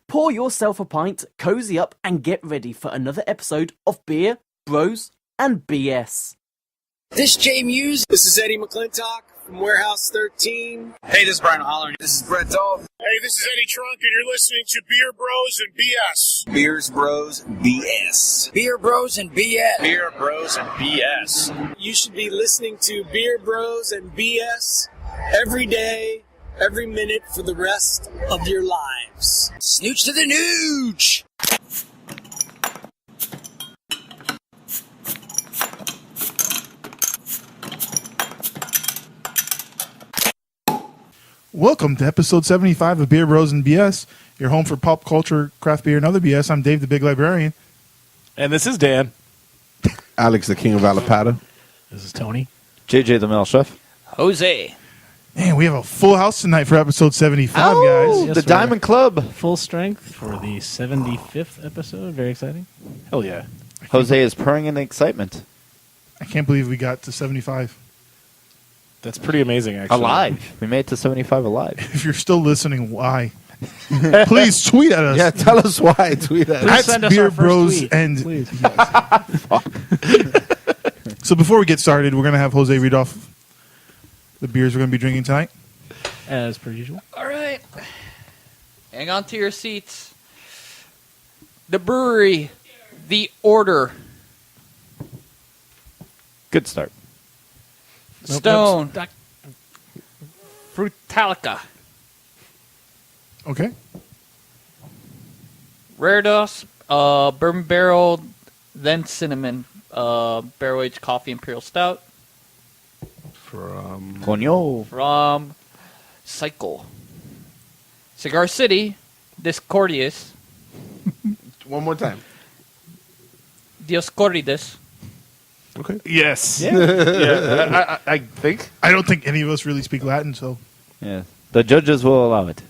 Pour yourself a pint, cozy up, and get ready for another episode of Beer, Bros, and BS. This is Jay Muse. This is Eddie McClintock from Warehouse 13. Hey, this is Brian O'Halloran. This is Brett Dahl. Hey, this is Eddie Trunk, and you're listening to Beer Bros and BS. Beers Bros BS. Beer Bros and BS. Beer Bros and BS. You should be listening to Beer Bros and BS every day, every minute for the rest of your lives. Snooch to the nooch! Welcome to episode 75 of Beer Bros and BS, your home for pop culture, craft beer, and other BS. I'm Dave, the Big Librarian. And this is Dan. Alex, the King of Alapata. This is Tony. JJ, the Mail Chef. Jose. Man, we have a full house tonight for episode 75, guys. Yes, the Diamond Club. Full strength for the 75th episode. Very exciting. Hell yeah. Jose is purring in excitement. I can't believe we got to 75. That's pretty amazing, actually. Alive. We made it to 75 alive. If you're still listening, why? Please tweet at us. Yeah, tell us why. Tweet at us. That's send us Beer our first Bros tweet, and please. So before we get started, we're going to have Jose read off the beers we're going to be drinking tonight. As per usual. All right. Hang on to your seats. The Bruery. The Order. Good start. Stone. Frutalica. Okay. Rare Dust. Bourbon Barrel. Then Cinnamon. Barrel-aged Coffee Imperial Stout. Coño. From Cycle. Cigar City. Discordius. One more time. Dioscorides. Okay. Yes. Yeah. I think. I don't think any of us really speak Latin, so. Yeah. The judges will allow it.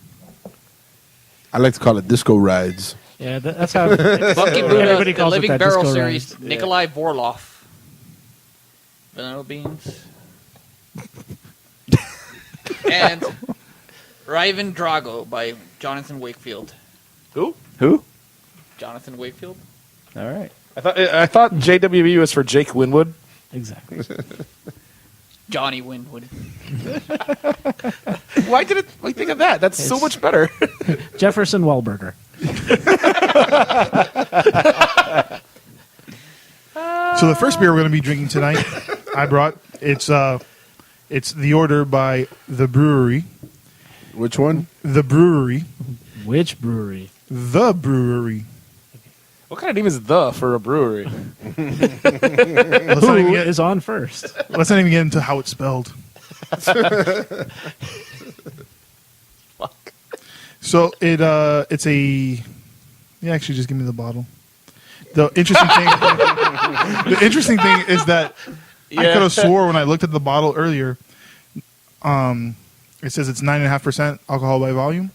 I like to call it Disco Rides. Yeah, that's how Bucky everybody Buddha, the calls it Living that Barrel disco Series, rides. Nikolai Vorloff. Vanilla beans. And Riven Drago by Jonathan Wakefield. Who? Jonathan Wakefield? All right. I thought JWB was for Jake Winwood. Exactly. Johnny Winwood. Why did it? Why think of that? That's so much better. Jefferson Wahlberger. So the first beer we're going to be drinking tonight, I brought, it's The Order by The Bruery. Which one? The Bruery. Which brewery? The Bruery. What kind of name is the for a brewery? Who is on first? Let's not even get into how it's spelled. Fuck. So it's a. Yeah, actually, just give me the bottle. The interesting thing is that I could have swore when I looked at the bottle earlier. It says it's 9.5% alcohol by volume.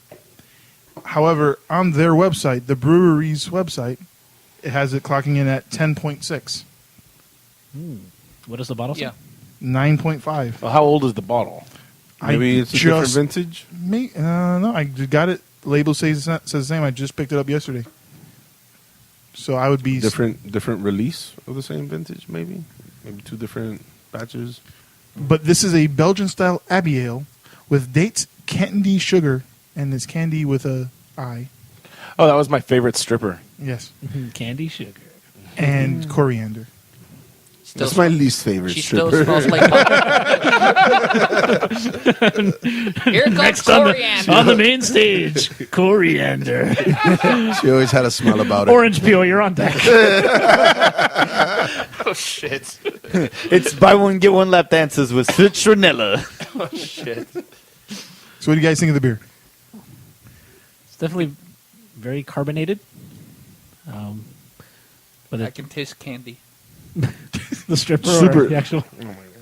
However, on their website, the brewery's website, it has it clocking in at 10.6. What does the bottle say? Yeah. 9.5. Well, how old is the bottle? Maybe it's a different vintage? No, I got it. Label says the same. I just picked it up yesterday. So I would be... Different release of the same vintage, maybe? Maybe two different batches? But this is a Belgian-style Abbey Ale with dates, candy, sugar, and it's candy with a I. Oh, that was my favorite stripper. Yes. Candy sugar. And coriander. That's my least favorite She stripper. still smells like Here comes Next coriander. on the main stage, coriander. She always had a smell about it. Orange peel, you're on deck. Oh, shit. It's buy one, get one lap dances with citronella. Oh, shit. So what do you guys think of the beer? It's definitely very carbonated. But I can taste candy. the stripper Super. or the actual...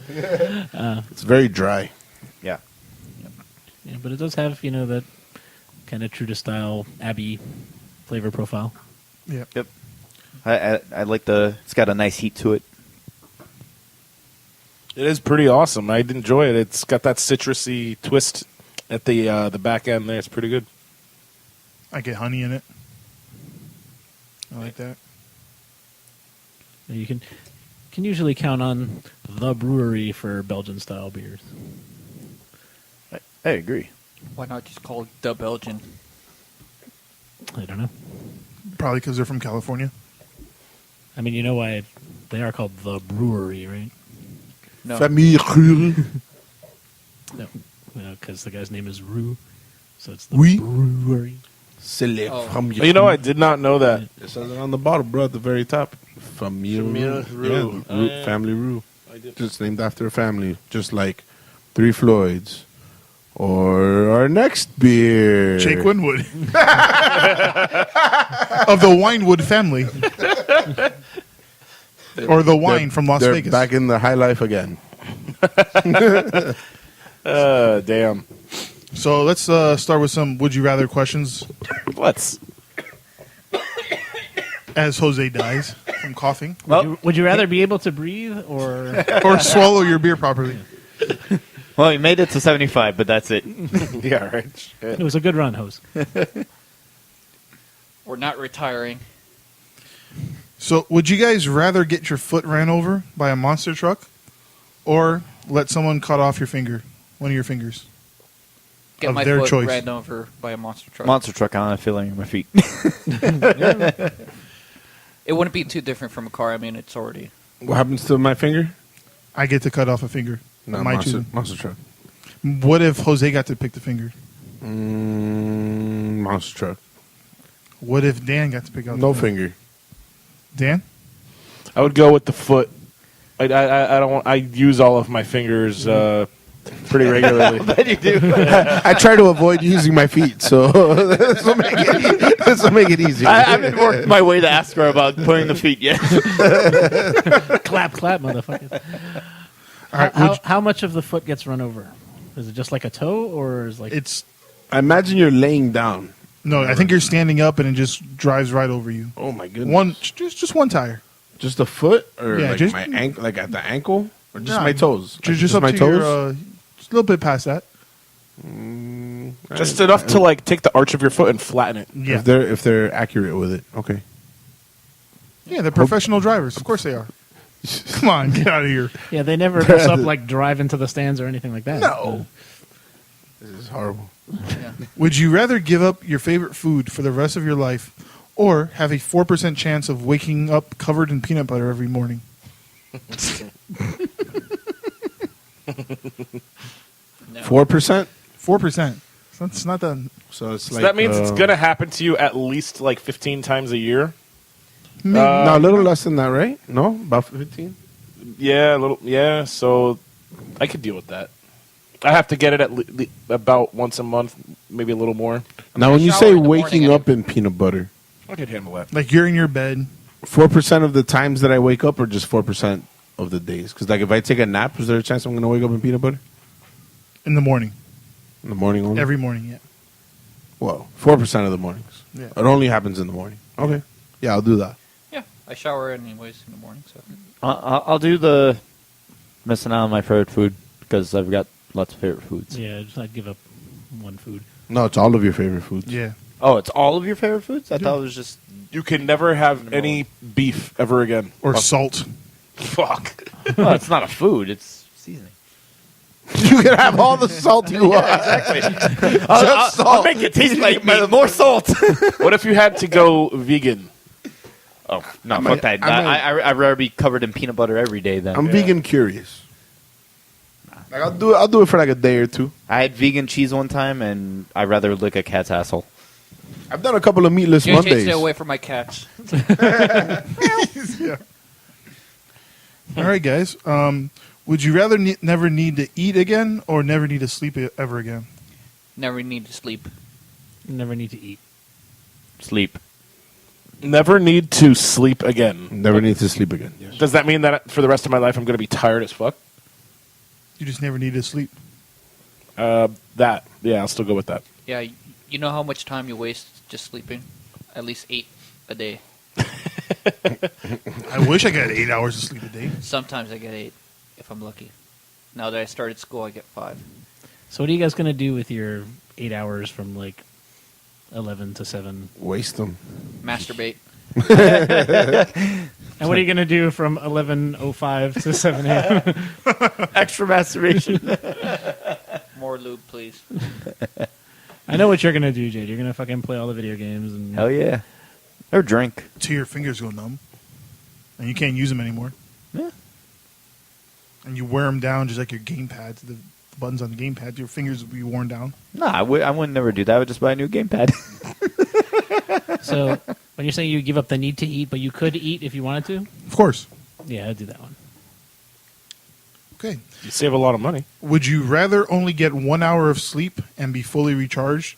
It's very dry. Yeah. Yeah, but it does have, that kind of true to style Abbey flavor profile. Yeah. Yep. I like it's got a nice heat to it. It is pretty awesome. I enjoy it. It's got that citrusy twist at the back end there. It's pretty good. I get honey in it. I like that. You can usually count on the brewery for Belgian style beers. I agree. Why not just call it the Belgian? I don't know. Probably because they're from California. I mean, you know why they are called the Brewery, right? No. Famille Rue. No, because the guy's name is Rue, so it's the Oui. Brewery. Célèbre Oh. Famille You know, Rue. I did not know that. It says it on the bottle, bro, at the very top. Famille Famille Rue. Rue. Yeah, Yeah. Family Rue. I did. Just named after a family, just like Three Floyds. Or our next beer. Jake Winwood. Of the Winewood family. Or the wine from Las they're Vegas. back in the high life again. Damn. So let's start with some would you rather questions Let's. as Jose dies from coughing. Would you rather be able to breathe or? Or swallow your beer properly. Well, he made it to 75, but that's it. Yeah, right. It was a good run, Hose. We're not retiring. So would you guys rather get your foot ran over by a monster truck or let someone cut off your finger, one of your fingers? Get Of my their foot choice. ran over by a monster truck. Monster truck, I don't feel like my feet. It wouldn't be too different from a car. I mean, it's already. What happens to my finger? I get to cut off a finger. No, My monster, choosing. monster truck. What if Jose got to pick the finger? Monster truck. What if Dan got to pick out No the finger? finger. Dan? I would go with the foot. I don't want. I use all of my fingers pretty regularly. But you do. I try to avoid using my feet, so this will make it easier. I haven't worked my way to ask her about putting the feet yet. Clap, clap, motherfucker. All right, How much of the foot gets run over? Is it just like a toe, or is like it's I imagine you're laying down. no. I think you're standing up and it just drives right over you. Oh my goodness! One, just one tire. just a foot, or Yeah, like just- my ankle, like at the ankle, or just Nah, my toes. Like Just up my to toes. your, just a little bit past that. Just enough to like take the arch of your foot and flatten it. Yeah, If they're accurate with it, okay. yeah. They're professional drivers. Of course they are. Come on, get out of here. yeah, they never mess up like drive into the stands or anything like that. No. This is horrible. Would you rather give up your favorite food for the rest of your life, or have a 4% chance of waking up covered in peanut butter every morning? No. 4%. 4%. That's not that. So it's So like that means it's gonna happen to you at least like 15 times a year. no, a little less than that, right? No, about 15. Yeah, a little. Yeah, so I could deal with that. I have to get it at about once a month, maybe a little more. Now, when you shower say in the waking morning, up in peanut butter, I could handle that. Like you're in your bed. 4% of the times that I wake up, or just 4% of the days? Because like if I take a nap, is there a chance I'm going to wake up in peanut butter In the morning. in the morning only? Every morning, yeah. Well, 4% of the mornings. Yeah. It only happens in the morning. Okay. Yeah, I'll do that. Yeah, I shower anyways in the morning. So I'll do the missing out on my favorite food because I've got lots of favorite foods. Yeah, I'd give up one food. No, it's all of your favorite foods. Yeah. Oh, it's all of your favorite foods? I thought it was just... You can never have any beef ever again. Or salt. Fuck. Well, it's not a food. It's seasoning. You can have all the salt you want. Exactly. I'll make it taste like more salt. What if you had to go vegan? Oh, no, fuck that. I'd rather be covered in peanut butter every day then. I'm vegan curious. Like I'll do it for like a day or two. I had vegan cheese one time, and I'd rather lick a cat's asshole. I've done a couple of meatless you Mondays. stay away from my cats. Yeah. All right, guys. Would you rather never need to eat again or never need to sleep ever again? Never need to sleep. Never need to eat. Sleep. Never need to sleep again. Never need to sleep again. Yes. Does that mean that for the rest of my life I'm going to be tired as fuck? You just never need to sleep. That. Yeah, I'll still go with that. Yeah, you know how much time you waste just sleeping? At least 8 a day. I wish I got 8 hours of sleep a day. Sometimes I get 8 if I'm lucky. Now that I started school, I get 5. So what are you guys gonna do with your 8 hours from like 11 to 7. Waste them. Masturbate. And what are you going to do from 11:05 to 7 a.m.? Extra masturbation. More lube, please. I know what you're going to do, Jade. You're going to fucking play all the video games. And Hell yeah. Or drink. Till your fingers go numb. And you can't use them anymore. Yeah. And you wear them down just like your gamepads. The buttons on the gamepad, your fingers will be worn down. No, I would never do that. I would just buy a new gamepad. So when you're saying you give up the need to eat, but you could eat if you wanted to? Of course. Yeah, I'd do that one. Okay. You save a lot of money. Would you rather only get 1 hour of sleep and be fully recharged,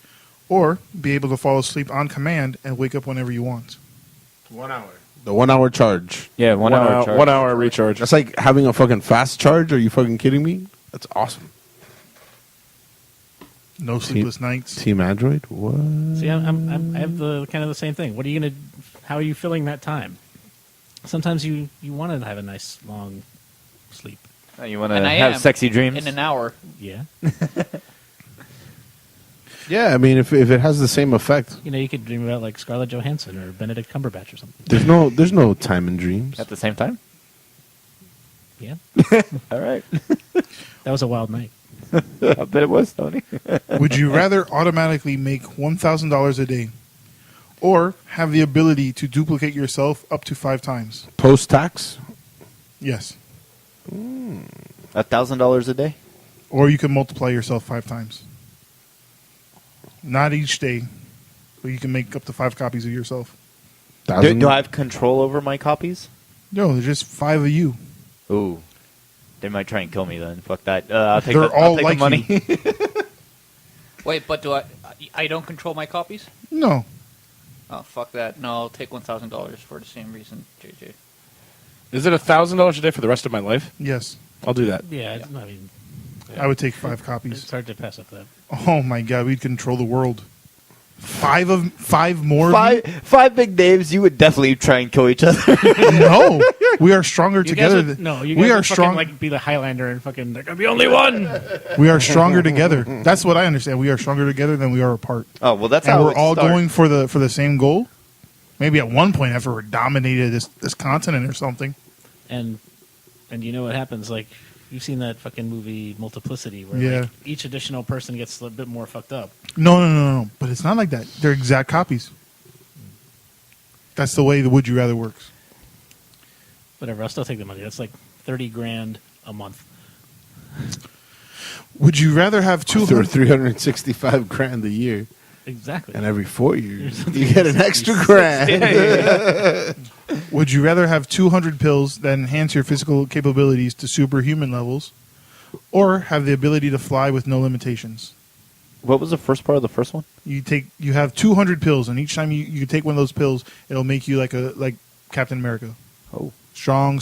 or be able to fall asleep on command and wake up whenever you want? 1 hour. The 1 hour charge. Yeah, 1 hour charge. 1 hour recharge. That's like having a fucking fast charge. Are you fucking kidding me? That's awesome. No sleepless nights. Team Android? What? See, I have the kind of the same thing. What are you gonna? How are you filling that time? Sometimes you want to have a nice long sleep. Oh, you want to And I have am sexy dreams? in an hour. Yeah. Yeah, I mean, if it has the same effect, You know, you could dream about like Scarlett Johansson or Benedict Cumberbatch or something. there's no time in dreams. At the same time? Yeah. All right. That was a wild night. I bet it was, Tony. Would you rather automatically make $1,000 a day, or have the ability to duplicate yourself up to 5 times? Post tax? Yes. $1,000 a day? Or you can multiply yourself 5 times. Not each day, but you can make up to 5 copies of yourself. Do I have control over my copies? No, there's just 5 of you. Ooh. They might try and kill me then. Fuck that. I'll take They're the, all I'll take like the money. Wait, but do I don't control my copies? No. Oh, fuck that. No, I'll take $1,000 for the same reason, JJ. Is it $1,000 a day for the rest of my life? Yes. I'll do that. Yeah, I mean, I would take 5 copies. it's hard to pass up that. Oh my god, we'd control the world. 5 more. of you? Five big names. You would definitely try and kill each other. No, we are stronger You guys together. would, no, you we guys are would strong. fucking, like, be the Highlander and fucking, there can be only one! We are stronger together. That's what I understand. We are stronger together than we are apart. Oh well, that's and how we're it all start. going for the same goal. Maybe at one point after we dominated this continent or something. And you know what happens, like, you've seen that fucking movie Multiplicity, where Yeah. like, each additional person gets a bit more fucked up. No. But it's not like that. They're exact copies. That's the way the Would You Rather works. Whatever, I'll still take the money. That's like $30,000 a month. Would you rather have Through 200? 365 grand a year, Exactly. and every 4 years you get an extra grand. Would you rather have 200 pills that enhance your physical capabilities to superhuman levels, or have the ability to fly with no limitations? What was the first part of the first one? You have 200 pills, and each time you take one of those pills, it'll make you like Captain America. Oh, Strong,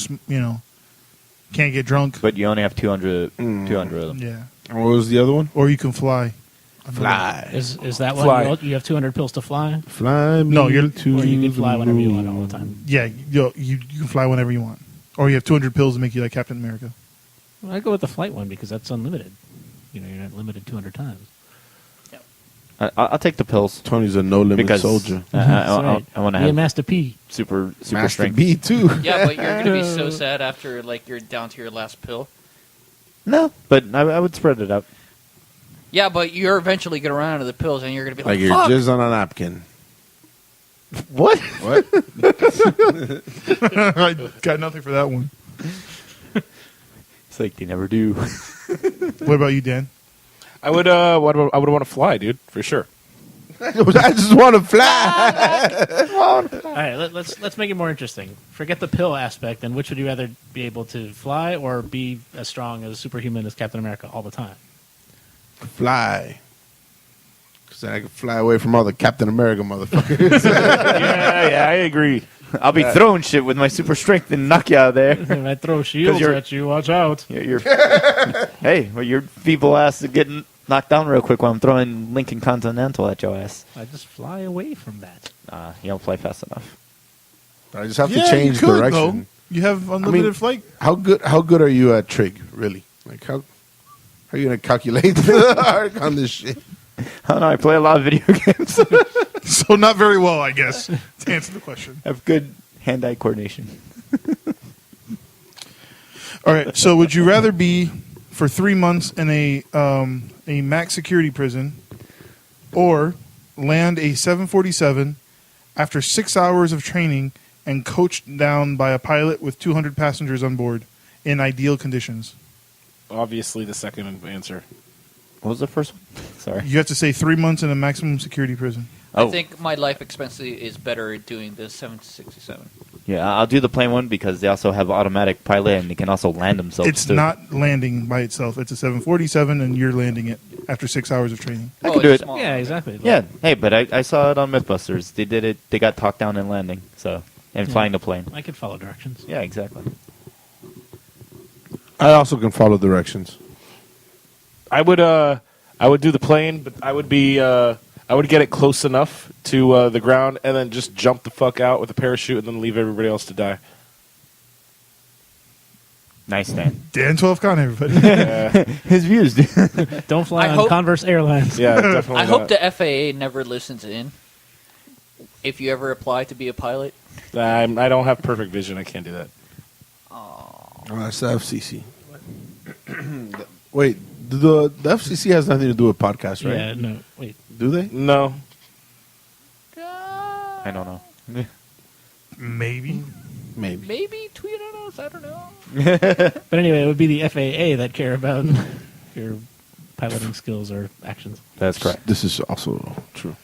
can't get drunk. but you only have 200 of them. Yeah. What was the other one? Or you can fly. Fly. Is that Fly. one? You have 200 pills to fly? Fly me No, you're- to Or you can fly the whenever you want moon. all the time? Yeah, you can fly whenever you want. Or you have 200 pills to make you like Captain America. Well, I go with the flight one because that's unlimited. You know, you're not limited 200 times. I'll take the pills Tony's a no-limit because soldier. I want to Be a have Master P. super Master strength. B, too. Yeah, but you're gonna be so sad after like you're down to your last pill. No, but I would spread it out. Yeah, but you're eventually gonna run out of the pills, and you're gonna be like, Like you're "Fuck!" jizz on a napkin. What? What? I got nothing for that one. It's like they never do. What about you, Dan? I would want to fly, dude, for sure. I just want to fly. All right, let's make it more interesting. Forget the pill aspect, and which would you rather be able to fly or be as strong as a superhuman as Captain America all the time? Fly. Because then I can fly away from all the Captain America motherfuckers. yeah, I agree. I'll be throwing shit with my super strength and knock you out of there. If I throw shields you're- at you, watch out. Hey, well, your feeble ass is getting knocked down real quick while I'm throwing Lincoln Continental at your ass. I just fly away from that. You don't fly fast enough. I just have Yeah, to change you could, direction. though. You have unlimited flight. How good are you at trig, really? Like how are you gonna calculate the arc on this shit? I don't know. I play a lot of video games. So not very well, I guess, to answer the question. I have good hand-eye coordination. All right. So would you rather be for 3 months in a max security prison, or land a 747 after 6 hours of training and coached down by a pilot with 200 passengers on board in ideal conditions? Obviously, the second answer. What was the first one? Sorry. You have to say 3 months in a maximum security prison. Oh. I think my life expectancy is better at doing the 767. Yeah, I'll do the plane one because they also have automatic pilot and they can also land themselves. It's too. not landing by itself. It's a 747, and you're landing it after 6 hours of training. I could do it. Yeah, exactly. Yeah. Hey, but I saw it on Mythbusters. They did it. They got talked down and landing. So and flying the plane. I could follow directions. Yeah, exactly. I also can follow directions. I would do the plane, but I would get it close enough to the ground and then just jump the fuck out with a parachute and then leave everybody else to die. Nice, Dan. Dan 12 Con, everybody. His views, dude. Don't fly I on hope- Converse Airlines. Yeah, definitely. I hope the FAA never listens in. If you ever apply to be a pilot. I don't have perfect vision. I can't do that. Oh, that's the FCC. Wait, the FCC has nothing to do with podcasts, right? Yeah, no, wait. Do they? No. I don't know. Maybe. Maybe tweet at us. I don't know. But anyway, it would be the FAA that care about your piloting skills or actions. That's correct. This is also true.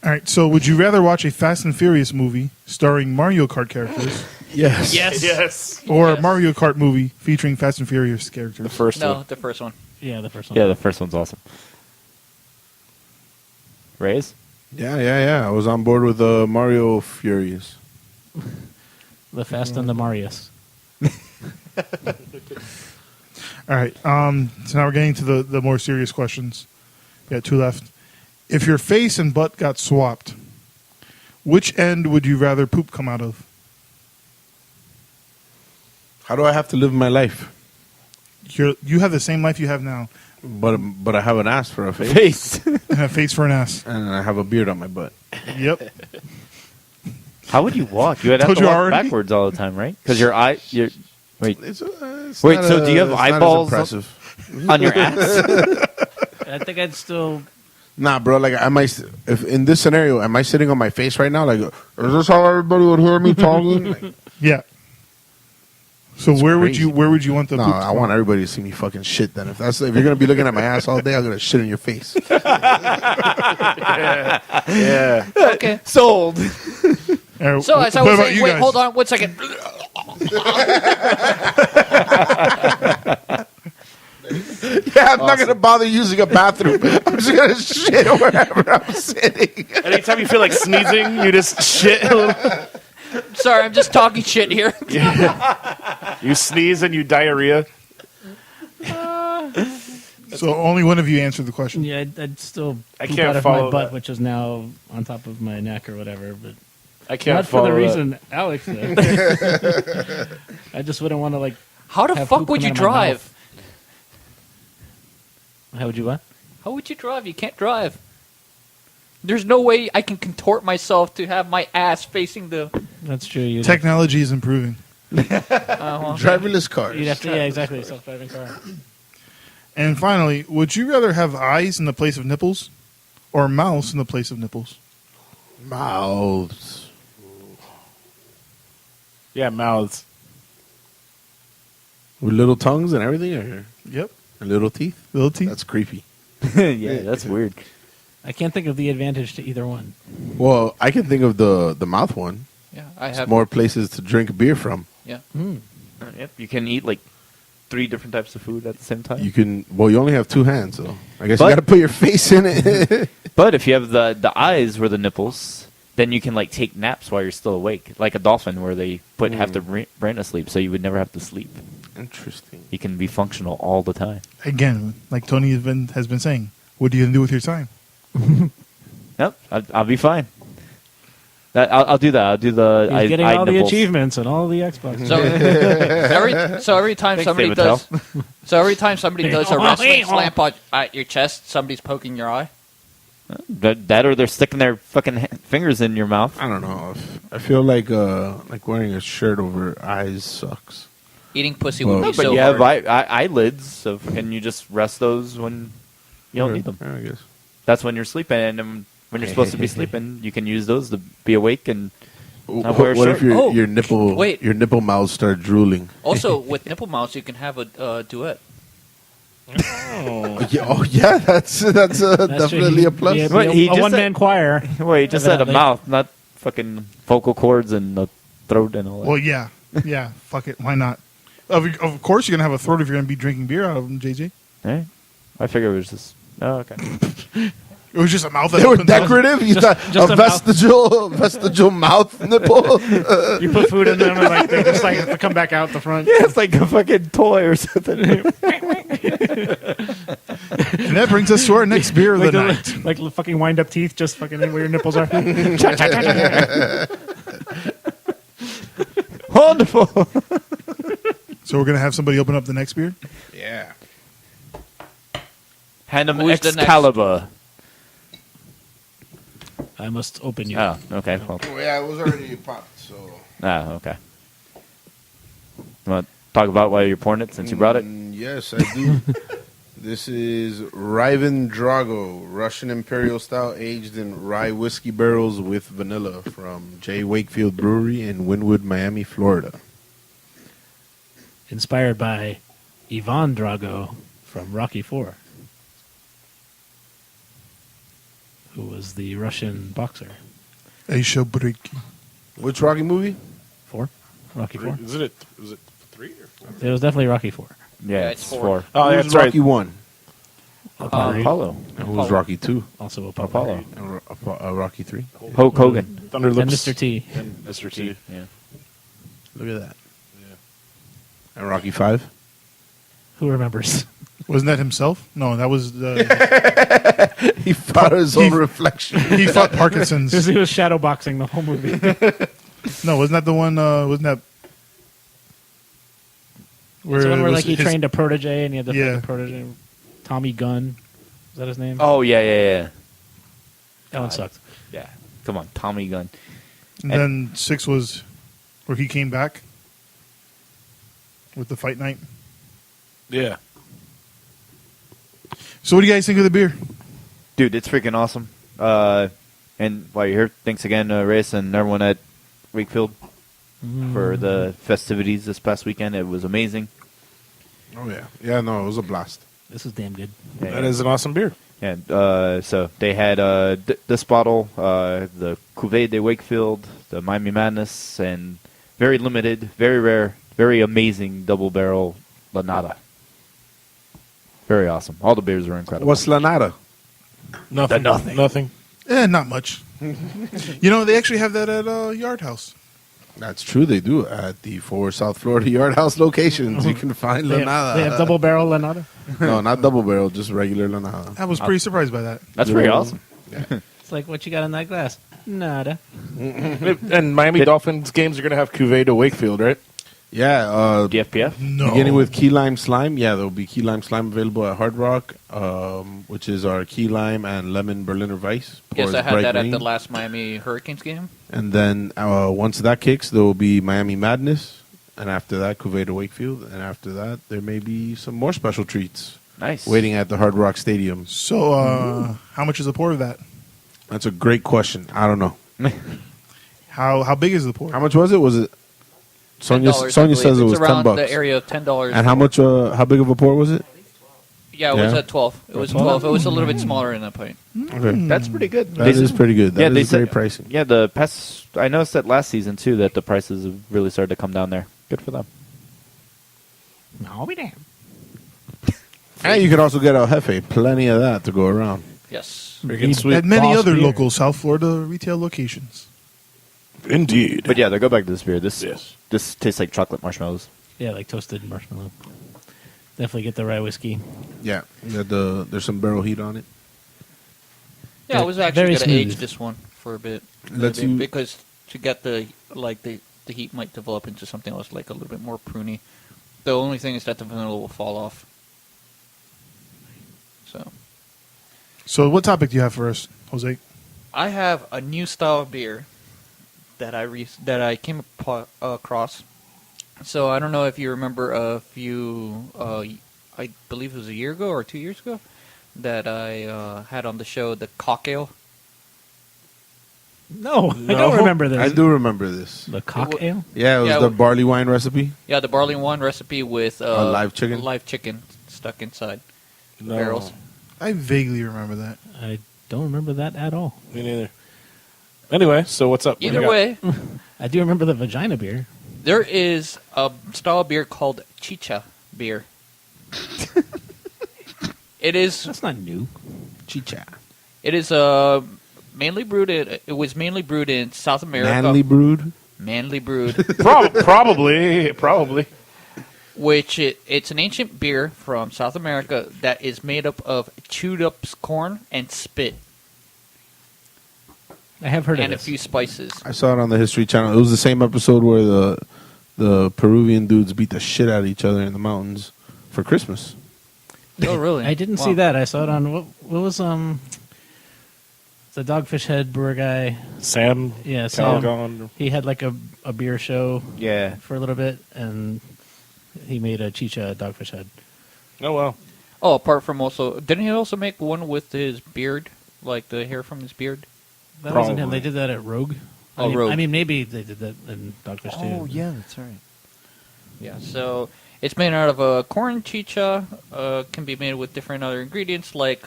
All right. So would you rather watch a Fast and Furious movie starring Mario Kart characters Yes. Yes. or Yes. a Mario Kart movie featuring Fast and Furious characters? The first No, one. the first one. Yeah, the first one. Yeah, the first one's awesome. Reyes? Yeah. I was on board with Mario Furious. The Fast and the Marius. All right. So now we're getting to the more serious questions. We got 2 left. If your face and butt got swapped, which end would you rather poop come out of? How do I have to live my life? You have the same life you have now. But I have an ass for a face. And a face for an ass. And I have a beard on my butt. Yep. How would you walk? You would have Told to you walk already? backwards all the time, right? Because your eye... Wait. It's Wait, not so do you have it's not as eyeballs impressive. on your ass? I think I'd still... Nah, bro. Like, if in this scenario, am I sitting on my face right now? Like, is this how everybody would hear me talking? Like, Yeah. So where would you want the no, poop? I want everybody to see me fucking shit. Then if you're gonna be looking at my ass all day, I'm gonna shit in your face. Yeah. Okay. Sold. So as I what was about saying, you wait, guys? hold on 1 second. Yeah, I'm not gonna bother using a bathroom. I'm just gonna shit wherever I'm sitting. Anytime you feel like sneezing, you just shit a little. Sorry, I'm just talking shit here. You sneeze and you diarrhea. So only one of you answered the question. Yeah, I'd still I poop can't out of follow my butt, that. which is now on top of my neck or whatever. But I can't not for follow the that. reason Alex did. I just wouldn't want to like. How the have fuck poop would come you out of my drive? mouth. How would you what? How would you drive? You can't drive. There's no way I can contort myself to have my ass facing the... That's true. You'd Technology is improving. Driverless cars. You'd have to, yeah, exactly. Self-driving car. And finally, would you rather have eyes in the place of nipples or mouths in the place of nipples? Mouths. Yeah, mouths. With little tongues and everything? Or Yep. and little teeth? Little teeth. That's creepy. Yeah, that's weird. I can't think of the advantage to either one. Well, I can think of the mouth one. Yeah, I It's have... more places to drink beer from. Yeah. Yep. You can eat like 3 different types of food at the same time. You can. Well, you only have 2 hands, so I guess But- you got to put your face in it. But if you have the eyes where the nipples, then you can like take naps while you're still awake, like a dolphin, where they put half their brain asleep, so you would never have to sleep. Interesting. You can be functional all the time. Again, like Tony has been saying, what are you going to do with your time? Yep, I'll be fine. I'll do that. I'll do the He's getting eye all the nipples. achievements and all the Xbox. So every time Thanks, somebody David does... Tell. So every time somebody does a wrestling slam at your chest, somebody's poking your eye? That or they're sticking their fucking fingers in your mouth. I don't know. I feel like wearing a shirt over eyes sucks. Eating pussy Well, would be But so you have hard. eyelids, so can you just rest those when you don't need them? I guess. That's when you're sleeping, and then when you're supposed to be sleeping, you can use those to be awake and not wear a What shirt. if your wait. nipple mouths start drooling? Also, with nipple mouse, you can have a duet. Yeah, that's definitely a plus. Yeah, Wait, he a just one-man choir. Wait, he just said a Evidently. mouth, not fucking vocal cords and the throat and all that. Well, yeah. Fuck it. Why not? Of course, you're gonna have a throat if you're gonna be drinking beer out of them, JJ. Right? I figure it was just. Oh, okay. It was just a mouth that They were opens up. decorative. You thought just a a mouth. vestigial mouth nipple. You put food in them and like they just like have to come back out the front. Yeah, it's like a fucking toy or something. And that brings us to our next beer of the night. Like the fucking wind up teeth, just fucking where your nipples are. Wonderful. So we're gonna have somebody open up the next beer. Yeah. Hand him Who's the next? Excalibur. I must open you. Oh, okay. Well, Yeah, it was already popped. So. okay. You want to talk about why you're pouring it since you brought it? Yes, I do. This is Riven Drago, Russian Imperial Stout, aged in rye whiskey barrels with vanilla from J. Wakefield Brewery in Wynwood, Miami, Florida. Inspired by Ivan Drago from Rocky IV, who was the Russian boxer. Aisha Briki. Which Rocky movie? Rocky IV. Was it 3 or 4? It was definitely Rocky IV. Yeah, it's it's four. 4. Oh, Who that's was right. Rocky 1? Apollo. And who was Rocky 2? Also Apollo. And Rocky 3? Hulk Hogan. Thunder And Lips. Mr. T. And Mr. T. Yeah. Look at that. Yeah. And Rocky 5? Who remembers? Wasn't that himself? No, that was He fought his own reflection. he fought Parkinson's. He was shadow boxing the whole movie. No, wasn't that the one? Wasn't that? It's the one it where was like he his- trained a protege and he had the Yeah. fucking protege. Tommy Gunn. Is that his name? Oh, yeah. That one sucked. Yeah. Come on, Tommy Gunn. And then 6 was where he came back with the fight night. Yeah. So, what do you guys think of the beer? Dude, it's freaking awesome. And while you're here, thanks again, Reyes and everyone at Wakefield for the festivities this past weekend. It was amazing. Oh, yeah. Yeah, no, it was a blast. This is damn good. Yeah, That is an awesome beer. Yeah, so they had this bottle, the Cuvée de Wakefield, the Miami Madness, and very limited, very rare, very amazing double barrel Lanata. Very awesome. All the beers were incredible. What's Lanata? Nothing. Nothing. Not much. You know, they actually have that at Yard House. That's true, they do. At the 4 South Florida Yard House locations, you can find They Lanata. have double barrel Lanata. No, not double barrel, just regular Lanata. I was pretty surprised by that. That's pretty awesome. It's like, what you got in that glass? Nada. And Miami Dolphins games are going to have Cuvée de Wakefield, right? Yeah, DFPF? No. beginning with key lime slime. Yeah, there'll be key lime slime available at Hard Rock, which is our key lime and lemon Berliner Weiss. Yes, Pours I had bright that at green. the last Miami Hurricanes game. And then once that kicks, there will be Miami Madness. And after that, Cuvée de Wakefield. And after that, there may be some more special treats Nice. waiting at the Hard Rock Stadium. So, how much is a pour of that? That's a great question. I don't know. How big is the pour? How much was it? Was it? Sonia $10, I says it believe. was It's around $10. the area of $10. And how much? How big of a pour was it? Yeah, it was Yeah. at 12. It was 12. It was a little bit smaller in that pint. Okay. That's pretty good. That is pretty good. That is great pricing. Yeah, the past. I noticed that last season too that the prices have really started to come down there. Good for them. No, be damn. And you can also get El Jefe. Plenty of that to go around. Yes. Freaking sweet. At many Boss other beer. local South Florida retail locations. Indeed. But yeah, go back to this beer. This Yes. this tastes like chocolate marshmallows. Yeah, like toasted marshmallow. Definitely get the rye whiskey. Yeah. There's some barrel heat on it. Yeah, I was actually Very going to age smooth. this one for a bit. Let's you- Because to get the heat might develop into something else like a little bit more pruny. The only thing is that the vanilla will fall off. So So, what topic do you have for us, Jose? I have a new style of beer that I came across. So I don't know if you remember a few, I believe it was a year ago or 2 years ago, that I had on the show the cock ale. No, I don't remember this. I do remember this. The cock ale? Yeah, it was the barley wine recipe. Yeah, the barley wine recipe with live chicken. Live chicken stuck inside the barrels. I vaguely remember that. I don't remember that at all. Me neither. Anyway, so what's up? Either way, I do remember the vagina beer. there is a style of beer called chicha beer. It is. That's not new. Chicha. It is mainly brewed. It was mainly brewed in South America. Manly brewed. Manly brewed. Probably. Which it's an ancient beer from South America that is made up of chewed up corn and spit. I have heard of and a this. few spices. I saw it on the History Channel. It was the same episode where the Peruvian dudes beat the shit out of each other in the mountains for Christmas. Oh, really? I didn't Wow. see that. I saw it on what was the Dogfish Head brewer guy. Sam. Yeah, Sam. Calgon. He had like a beer show. Yeah. For a little bit, and he made a chicha Dogfish Head. Oh well. Oh, apart from also, didn't he also make one with his beard, like the hair from his beard? That wasn't him. They did that at Rogue. Oh, Rogue. I mean, maybe they did that in Dogfish too. Oh, yeah, that's right. Yeah, so it's made out of corn chicha. Can be made with different other ingredients like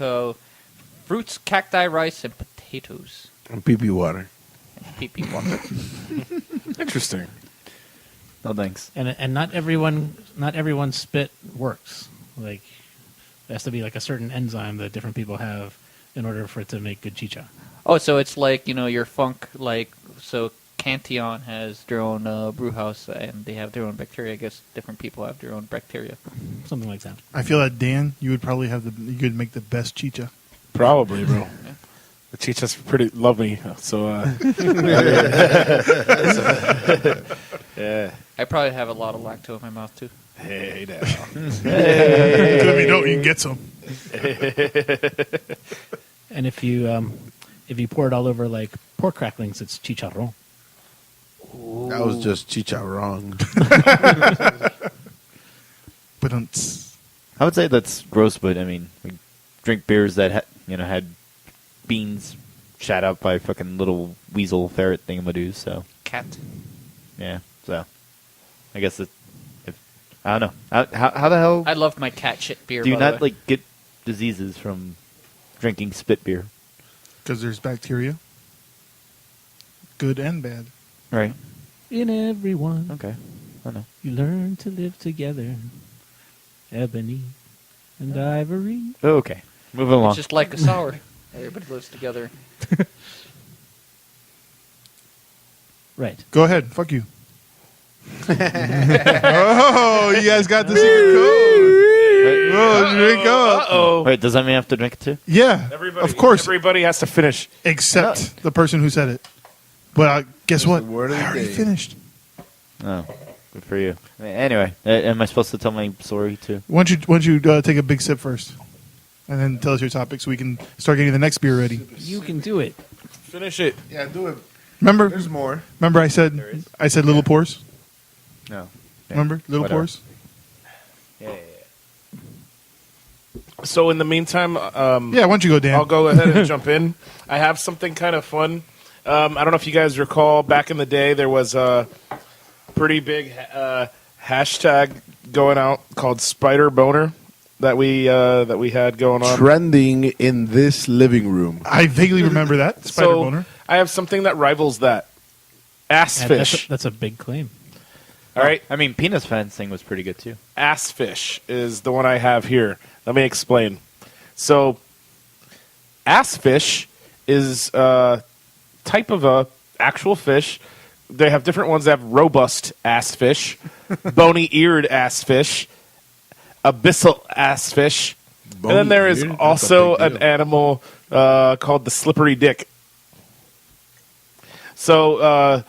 fruits, cacti, rice, and potatoes. And pee-pee water. And pee-pee water. Interesting. No thanks. And not everyone's spit works. Like there has to be like a certain enzyme that different people have in order for it to make good chicha. Oh, so it's like, your funk, like, so Cantillon has their own brew house, and they have their own bacteria. I guess different people have their own bacteria. Something like that. I feel that Dan, you would probably you could make the best chicha. Probably, bro. The chicha's pretty love me, so yeah. I probably have a lot of lacto in my mouth, too. Hey, now. If you don't, you can get some. And if you pour it all over like pork cracklings, it's chicharrón. That was just chicha wrong. But I would say that's gross, but I mean, we drink beers that had beans shot out by fucking little weasel ferret thingamadoos. So Cat. yeah, so I guess I don't know how the hell I love my cat shit beer. do you by the not way. like get diseases from drinking spit beer? Because there's bacteria. Good and bad. Right. In everyone, Okay. I know. you learn to live together. Ebony and ivory. Okay. Moving along. It's just like a sour. Everybody lives together. Right. Go ahead. Fuck you. Oh, you guys got the secret code. Oh, drink up. Uh-oh. Wait, does that mean I have to drink it too? Yeah, of course. Everybody has to finish. Except the person who said it. But guess what? the word of I the already day. finished. Oh, good for you. Anyway, am I supposed to tell my story too? Why don't you take a big sip first, and then tell us your topic so we can start getting the next beer ready. You can do it. Finish it. Yeah, do it. Remember? There's more. Remember, I said little pores. No. Remember little Whatever. pores? Yeah. So in the meantime, Yeah, why don't you go, Dan? I'll go ahead and jump in. I have something kind of fun. I don't know if you guys recall, back in the day, there was a pretty big hashtag going out called Spider Boner that we had going on. Trending in this living room. I vaguely remember that. Spider So boner. I have something that rivals that. Ass Yeah, fish. That's a big claim. All right. I mean, penis fencing was pretty good too. Ass fish is the one I have here. Let me explain. So, ass fish is a type of a actual fish. They have different ones that have robust ass fish, bony-eared ass fish, abyssal ass fish, and then there is Bony-eared? also That's a big an deal. animal called the slippery dick. So,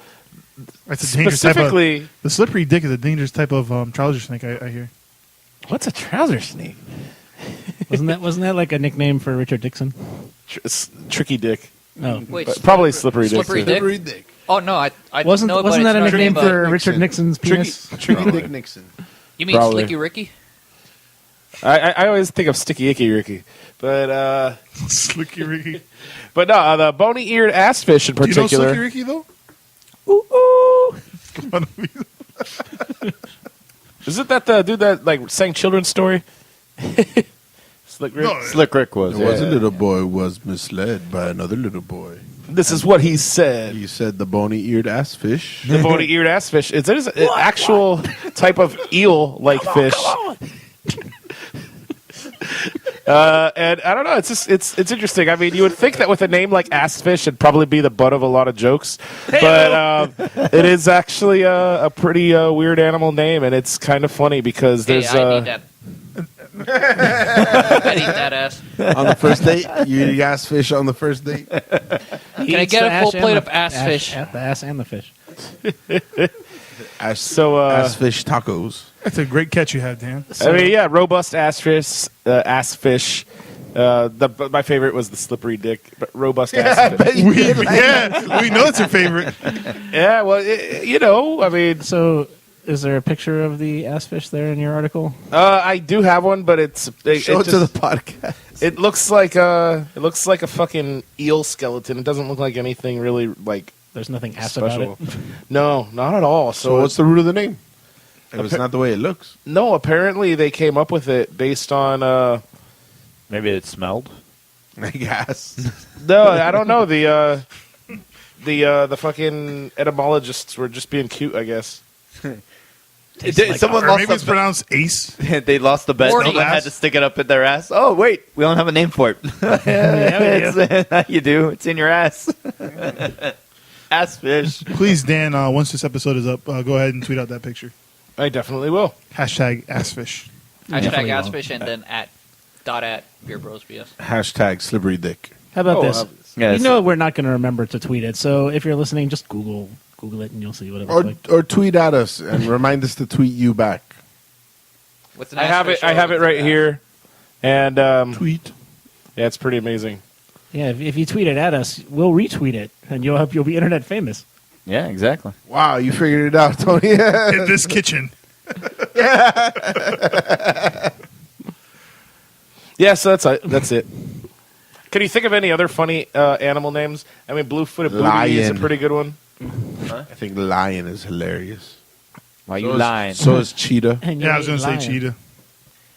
That's a dangerous type of. specifically, The slippery dick is a dangerous type of trouser snake. I hear. what's a trouser snake? Wasn't that like a nickname for Richard Dixon? Tricky Dick. No, Wait, But probably Slippery Dick. Slippery too. Dick? Slippery Dick. Oh no, I wasn't know, but that a it's not nickname but- for Richard Nixon's penis? Tricky Dick Nixon. You mean Probably. Slicky Ricky? I always think of Sticky Icky Ricky, but Slicky Ricky. but no, the bony-eared assfish in Do you know particular. Slicky Ricky though? Come on. Isn't that the dude that like sang children's story? Slick Rick. No, Slick Rick was. There was a little boy was misled by another little boy. This is what he said. He said the bony-eared ass fish. The bony-eared assfish. There's an actual type of eel-like fish. And I don't know. It's just it's interesting. I mean, you would think that with a name like assfish, it'd probably be the butt of a lot of jokes, but it is actually a pretty weird animal name, and it's kind of funny because Hey, there's. I need that. I need that ass. On the first date, you eat ass fish on the first date. Can I get a full plate of ass fish? The ass and the fish. Ass fish tacos. That's a great catch you had, Dan. I mean, yeah, robust ass fish. My favorite was the slippery dick, but robust ass fish. We know it's your favorite. Yeah, well, I mean, So, is there a picture of the ass fish there in your article? I do have one, but Show it to the podcast. It looks like a fucking eel skeleton. It doesn't look like anything really like There's nothing ass special. about it. No, not at all. So what's the root of the name? If it's not the way it looks. No, apparently they came up with it based on. Maybe it smelled. I guess. No, I don't know. The fucking etymologists were just being cute, I guess. Someone Or lost maybe it's the pronounced ace. they lost the bet. Morty. Someone had to stick it up in their ass. Oh wait, we don't have a name for it. You do. It's in your ass. Ass fish. Please, Dan, once this episode is up, go ahead and tweet out that picture. I definitely will. Hashtag assfish. Hashtag ass fish and then at Beer Bros BS. Hashtag slippery dick. How about this? Yeah, You know we're not going to remember to tweet it, so if you're listening, just Google it and you'll see what it looks like. Or tweet at us and remind us to tweet you back. What's an I ass have fish it. I have it or right ass? here, and Tweet. yeah, it's pretty amazing. Yeah, if you tweet it at us, we'll retweet it, and you'll be internet famous. Yeah, exactly. Wow, you figured it out, Tony. In this kitchen. Yeah, so that's it. Can you think of any other funny animal names? I mean, blue-footed booty is a Lion. pretty good one. I think lion is hilarious. Why you lying? So is cheetah. And Yeah, I was you going to ain't say lying. cheetah.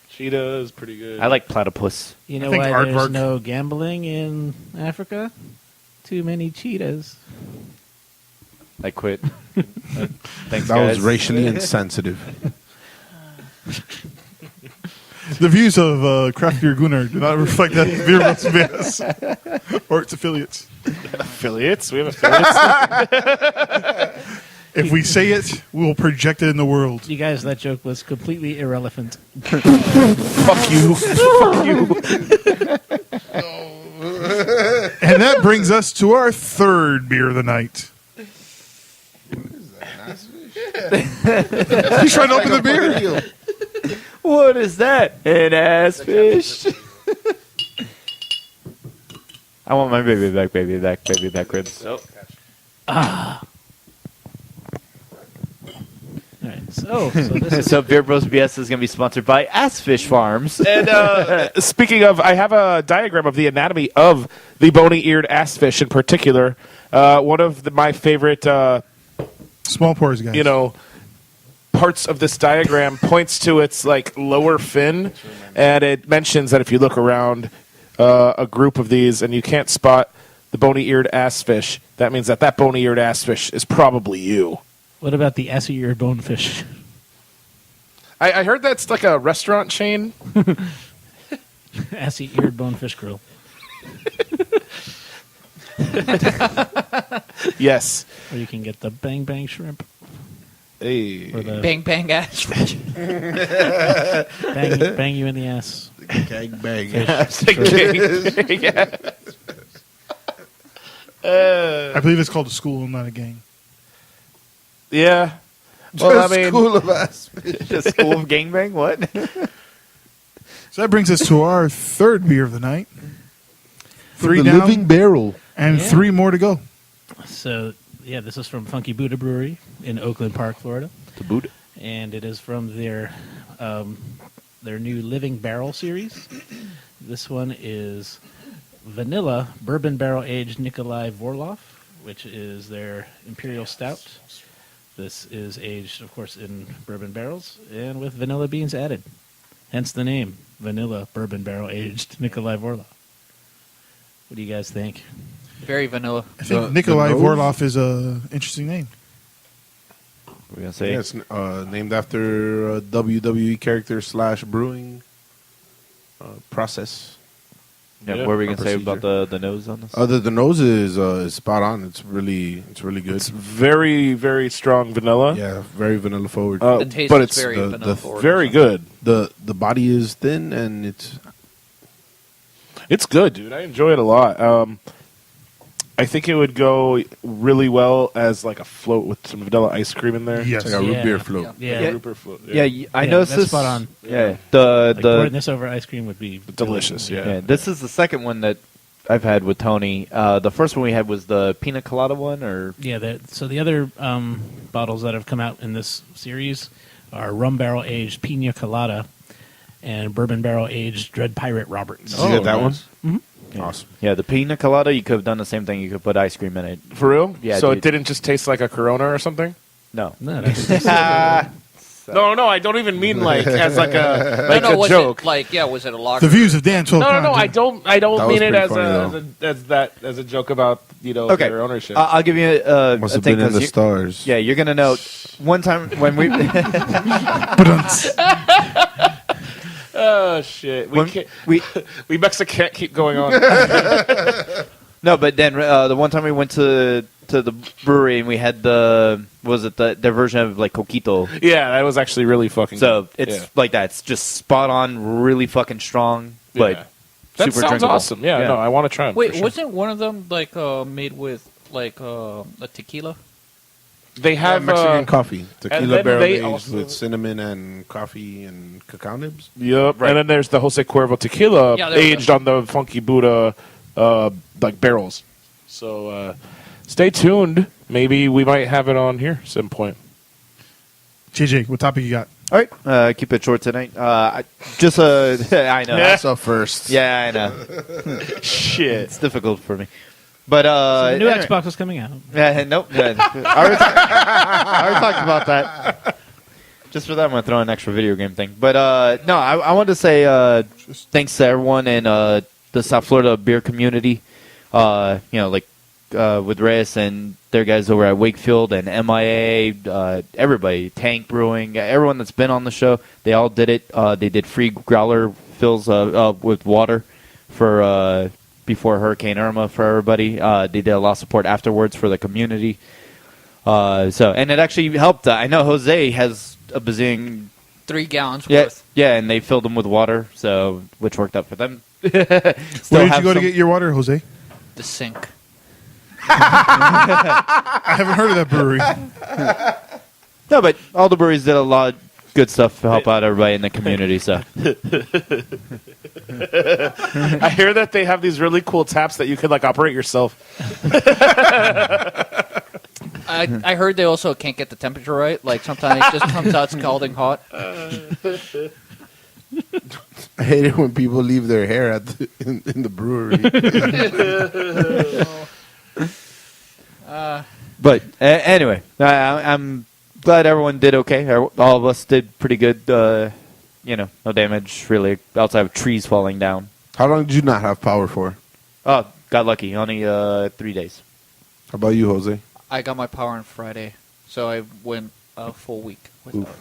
Cheetah is pretty good. I like platypus. You know I think why aardvark. there's no gambling in Africa? Too many cheetahs. I quit. Thanks, That guys. was racially insensitive. The views of Craft Beer Gunnar do not reflect that of Beer Bros BS or its affiliates. affiliates. We have affiliates. If we say it, we will project it in the world. You guys, that joke was completely irrelevant. Fuck you. Fuck you. And that brings us to our third beer of the night. He's trying to open the beer. What is that? An ass fish. I want my baby back ribs. Oh. All right, so this is So Beer Bros BS is going to be sponsored by Assfish Farms. And speaking of, I have a diagram of the anatomy of the bony-eared assfish in particular. One of my favorite, Small pores, guys. parts of this diagram points to its like lower fin, and it mentions that if you look around a group of these and you can't spot the bony-eared assfish, that means that bony-eared assfish is probably you. what about the assy-eared bonefish? I heard that's like a restaurant chain. Assy-eared bonefish grill. Yes. Or you can get the bang bang shrimp. Hey. Or the Bang bang ass fish. bang you in the ass. Gang bang. Yeah. I believe it's called a school, not a gang. Yeah. Well, I mean, School of ass fish. The school of gangbang? What? So that brings us to our third beer of the night. Three the down living barrel. and Yeah. 3 more to go. So, yeah, this is from Funky Buddha Brewery in Oakland Park, Florida. The Buddha. And it is from their new Living Barrel series. This one is Vanilla Bourbon Barrel Aged Nikolai Vorloff, which is their Imperial Stout. This is aged, of course, in bourbon barrels and with vanilla beans added. Hence the name, Vanilla Bourbon Barrel Aged Nikolai Vorloff. What do you guys think? Very vanilla. I think Nikolai Vorloff is an interesting name. We're going to say Yeah, it's named after a WWE character / brewing process. Yeah, Yeah, what were we going to say procedure. about the nose on this? The nose is spot on. It's really good. It's very, very strong vanilla. Yeah, very vanilla forward. The taste but is it's very the- vanilla the forward. very good. the body is thin and It's good, dude. I enjoy it a lot. I think it would go really well as like a float with some vanilla ice cream in there. Yes. it's like a root Yeah. beer float. Yeah. Like a root beer float. Yeah, I noticed that's this. spot on. Yeah, Like pouring this over ice cream would be Delicious, yeah. This is the second one that I've had with Tony. The first one we had was the pina colada one, or Yeah, so the other bottles that have come out in this series are rum barrel aged Pina Colada and bourbon barrel aged Dread Pirate Roberts. Did you get that one? Mhm. Awesome. yeah, the pina colada. You could have done the same thing. You could put ice cream in it. For real? Yeah, So dude. it didn't just taste like a Corona or something? No, No, that's No, I don't even mean like as like a like no, a was joke. it like was it a lager? The views of Dan 12 No, I don't That was mean it pretty as a joke about okay. their ownership. I'll give you a Must a have thing been in 'cause the stars. Yeah, you're gonna know. One time when we Oh shit! When we we Mexican can't keep going on. no, but then the one time we went to the brewery and we had the their version of like coquito. Yeah, that was actually really fucking. So good. it's Yeah. like that. It's just spot on, really fucking strong, but Yeah. That super sounds drinkable. awesome. Yeah, no, I want to try them. Wait, for sure. wasn't one of them like made with like a tequila? They have Mexican coffee, tequila then barrel they aged also- with cinnamon and coffee and cacao nibs. Yep, Right. and then there's the Jose Cuervo tequila Yeah, there we aged on the Funky Buddha like barrels. So stay tuned. Maybe we might have it on here some point. JJ, what topic you got? All right, keep it short tonight. I know. That's up first. Yeah, I know. Shit. It's difficult for me. But the new anyway. Xbox is coming out. Yeah, nope. Yeah. I already talked about that. Just for that, I'm going to throw in an extra video game thing. But no, I wanted to say thanks to everyone in the South Florida beer community. With Reyes and their guys over at Wakefield and MIA, everybody, Tank Brewing, everyone that's been on the show, they all did it. They did free growler fills with water for before Hurricane Irma for everybody. They did a lot of support afterwards for the community. And it actually helped. I know Jose has a bazillion 3 gallons Yeah, worth. yeah, and they filled them with water, so which worked out for them. Where did you go to get your water, Jose? The sink. I haven't heard of that brewery. No, but all the breweries did a lot of good stuff to help out everybody in the community. So I hear that they have these really cool taps that you can like operate yourself. I heard they also can't get the temperature right. Like sometimes it just comes out scalding hot. I hate it when people leave their hair in the brewery. but anyway, I'm glad everyone did okay. All of us did pretty good. No damage really outside of trees falling down. How long did you not have power for? Oh, got lucky. Only 3 days. How about you, Jose? I got my power on Friday, so I went a full week without it.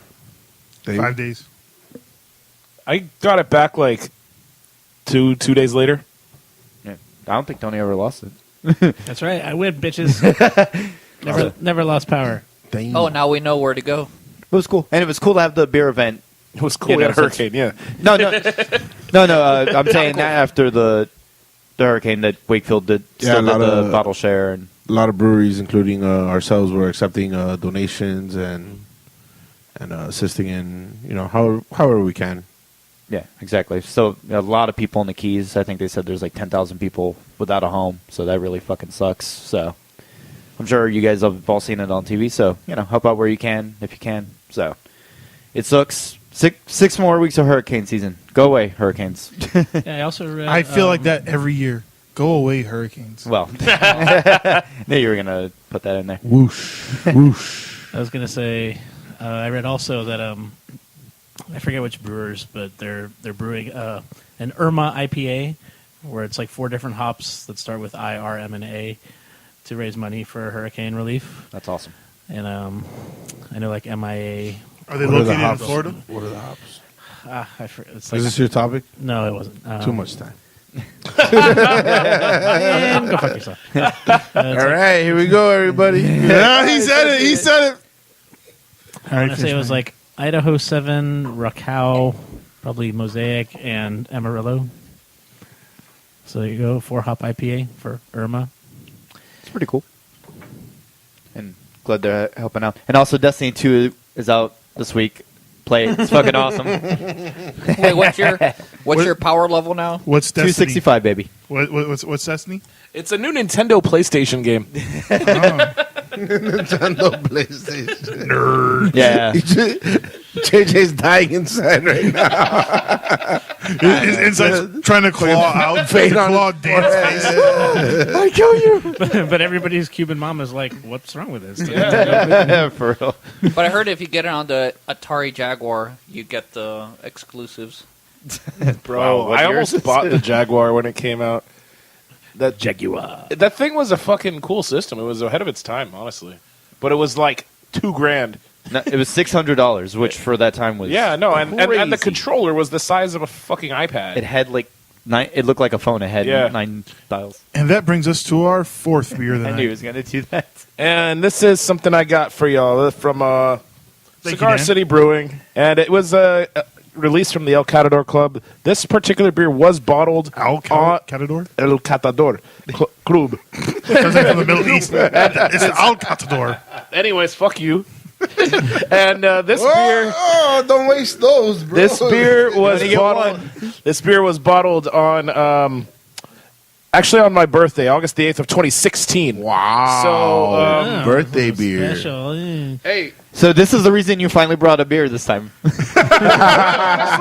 Dave? 5 days. I got it back like two days later. Yeah, I don't think Tony ever lost it. That's right. I win, bitches. never lost power. Dang. Oh, now we know where to go. It was cool, and it was cool to have the beer event. It was cool. You know, We had a hurricane, yeah. No. I'm saying that after the hurricane that Wakefield did, Yeah, still a lot did the of- bottle share, and A lot of breweries, including ourselves, were accepting donations and assisting in however we can. Yeah, exactly. So a lot of people in the Keys. I think they said there's like 10,000 people without a home. So that really fucking sucks. So I'm sure you guys have all seen it on TV. So help out where you can if you can. So it sucks. Six more weeks of hurricane season. Go away, hurricanes. Yeah, I also read. I feel like that every year. Go away, hurricanes. Well, I knew you were gonna put that in there. Whoosh, whoosh. I was gonna say. I read also that I forget which brewers, but they're brewing an Irma IPA, where it's like 4 different hops that start with I, R, M, and A, to raise money for hurricane relief. That's awesome. And I know like MIA. Are they located in Florida? What are the hops? It's Is this your topic? No, it wasn't. Too much time. Man, go fuck yourself. All right, here we go, everybody. Yeah, he said it. He said it. All I right, want to say it was like Idaho 7, Raquel, probably Mosaic, and Amarillo. So there you go, 4-hop IPA for Irma. It's pretty cool. And glad they're helping out. And also, Destiny 2 is out this week. Play it. It's fucking awesome. Wait, what's your power level now? What's Destiny? 265, baby. What's Destiny? It's a new Nintendo PlayStation game. Nintendo PlayStation. Nerd. Yeah. JJ's dying inside right now. Inside trying to claw out, Fade on claw his Dan's face. I kill you. But everybody's Cuban mom is like, what's wrong with this? For real. But I heard if you get it on the Atari Jaguar, you get the exclusives. Bro, Wow, I almost bought the Jaguar when it came out. That Jaguar. That thing was a fucking cool system. It was ahead of its time, honestly. But it was like $2,000. No, it was $600, which for that time was and the crazy. controller was the size of a fucking iPad. It had like 9. It looked like a phone. It had 9 dials. And that brings us to our 4th beer of the I night. knew he was gonna do that. And this is something I got for y'all from Thank Cigar you, Dan. City Brewing, and it was released from the El Catador Club. This particular beer was bottled Catador? El Catador Club. Sounds like from the Middle East. It's the Al Catador. Anyways, fuck you. And this beer. Oh, don't waste those, bro. This beer was bottled. This beer was bottled on. Actually, on my birthday, August the 8th of 2016. Wow. So, birthday beer. Special. Hey. So this is the reason you finally brought a beer this time. Honestly,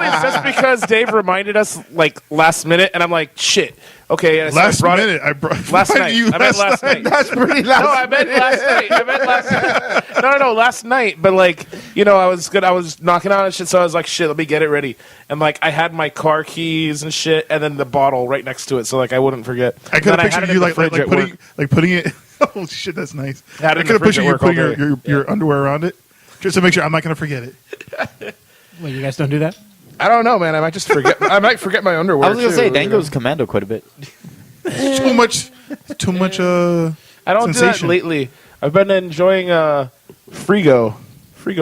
it's just because Dave reminded us like last minute, and I'm like, shit. Okay, and so Last I brought minute. it I brought last night. you I meant last night. That's pretty last. No, I meant last night. I meant last night. No, last night. But like, I was good. I was knocking out and shit. So I was like, shit, let me get it ready. And like, I had my car keys and shit, and then the bottle right next to it, so like I wouldn't forget. I could have And then pictured had it you in the fridge at work. putting it. Oh shit, that's nice. Had it I in could have the fridge pictured at you work all putting day. your underwear around it, just to make sure I'm not going to forget it. Well, you guys don't do that? I don't know, man. I might just forget. I might forget my underwear. I was gonna too, say Dan goes commando quite a bit. Too much. I don't sensation. do that lately. I've been enjoying Frigo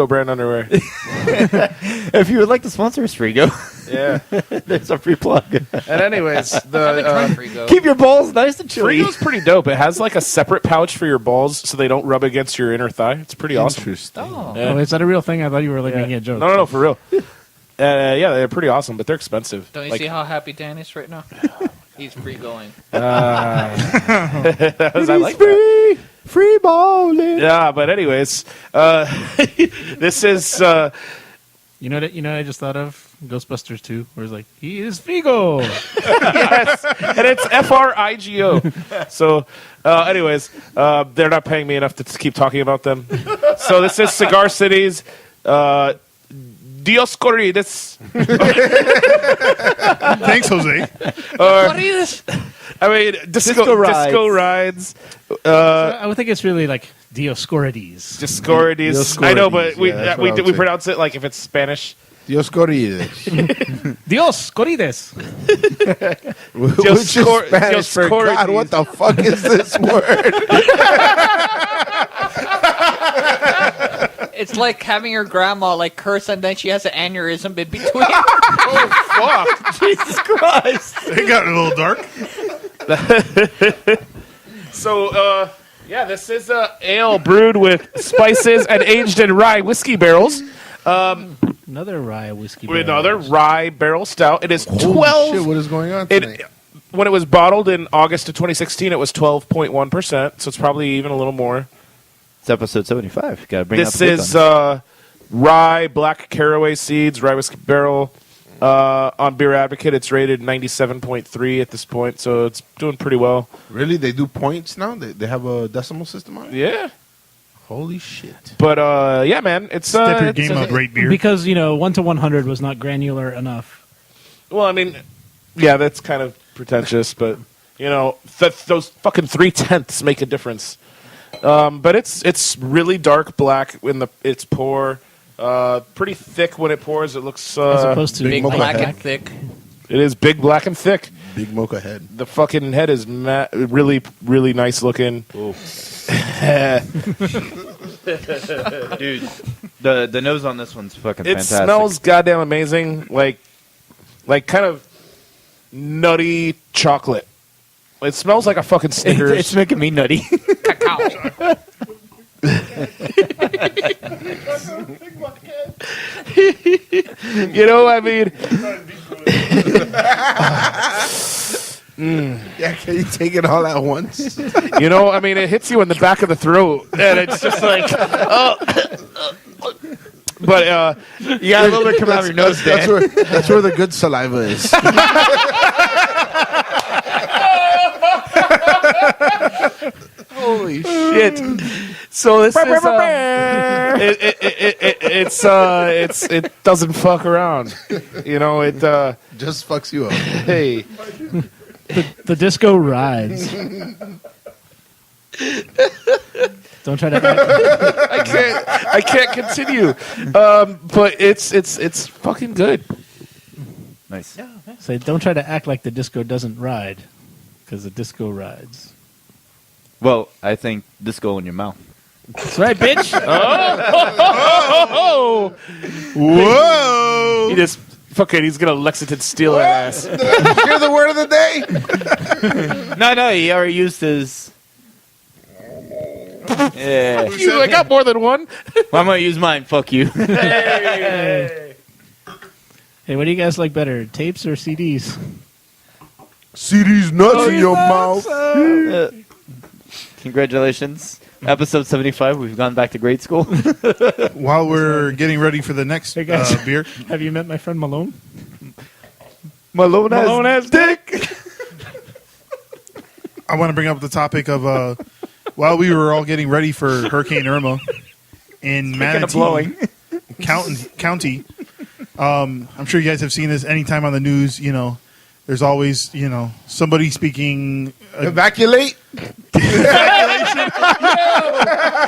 brand underwear. If you would like to sponsor us, Frigo, Yeah. there's a free plug. And anyways, I haven't the tried Frigo. Keep your balls nice and chilly. Frigo's pretty dope. It has like a separate pouch for your balls so they don't rub against your inner thigh. It's pretty awesome. Interesting. Oh. Yeah. Oh, is that a real thing? I thought you were like making a joke. No, for real. Yeah, they're pretty awesm, but they're expensive. Don't you Like- see how happy Dan is right now? He's free going. I like that. Free balling. Yeah, but anyways, this is You know what I just thought of? Ghostbusters 2, where it's like, he is Figo. yes, and it's FRIGO. So, anyways, they're not paying me enough to keep talking about them. So this is Cigar City's Dioscorides. Thanks, Jose. I mean, Disco Rides. I would think it's really like Dioscorides. Dioscorides. I know, but we what I would pronounce it like if it's Spanish. Dioscorides. Dioscorides. Which is Spanish for God, what the fuck is this word? It's like having your grandma like curse and then she has an aneurysm in between. Oh, fuck. Jesus Christ. It got a little dark. So, yeah, this is ale brewed with spices and aged in rye whiskey barrels. Another rye whiskey. Another rye barrel stout. It is Holy 12. shit, what is going on tonight? When it was bottled in August of 2016, it was 12.1%, so it's probably even a little more. It's episode 75. Got to bring This is rye, black caraway seeds, rye whiskey barrel. On Beer Advocate, it's rated 97.3 at this point, so it's doing pretty well. Really? They do points now? They have a decimal system on it? Yeah. Holy shit. But, yeah, man. It's Step your game up, great beer. Because, 1 to 100 was not granular enough. Well, I mean, yeah, that's kind of pretentious, but, those fucking 3/10 make a difference. But it's really dark black when it's pour. Pretty thick when it pours. It looks As opposed to Big light black black. and thick. It is big, black, and thick. Big mocha head. The fucking head is really, really nice looking. Dude, the nose on this one's fucking It fantastic. smells goddamn amazing, like kind of nutty chocolate. It smells like a fucking Snickers. It's making me nutty. I mean, Yeah, can you take it all at once? I mean, it hits you in the back of the throat, and it's just like, But you got a little bit coming out of your nose, Dan. That's where the good saliva is. Holy shit! So this is it doesn't fuck around. It just fucks you up. Hey, The disco rides. Don't try to. I can't continue. But it's fucking good. Nice. Say, don't try to act like the disco doesn't ride, because the disco rides. Well, I think disco in your mouth. That's right, bitch. Whoa! He's gonna Lexington steal that ass. Hear the word of the day. No, he already used his. Yeah. I got more than one. Well, I'm gonna use mine. Fuck you. Hey, what do you guys like better, tapes or CDs? CD's nuts in your mouth. Congratulations. Episode 75. We've gone back to grade school. While we're getting ready for the next Hey guys, beer, have you met my friend Malone? Malone has dick. I want to bring up the topic of while we were all getting ready for Hurricane Irma in Manatee County. I'm sure you guys have seen this anytime on the news. There's always somebody speaking. Evacuate.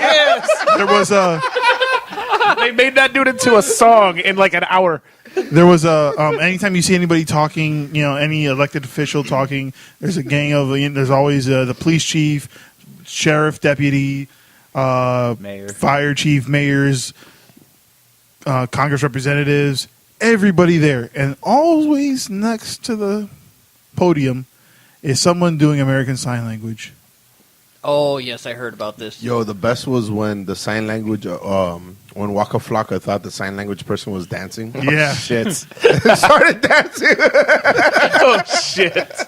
Yes. There was a. They made that dude into a song in like an hour. There was a. Anytime you see anybody talking, any elected official talking, there's a gang of. There's always the police chief, sheriff, deputy, Mayor, fire chief, mayors, Congress representatives, everybody there, and always next to the podium is someone doing American Sign Language. Oh, yes, I heard about this. Yo, the best was when the sign language, when Waka Flocka thought the sign language person was dancing. Yeah. Shit. Started dancing. Oh shit.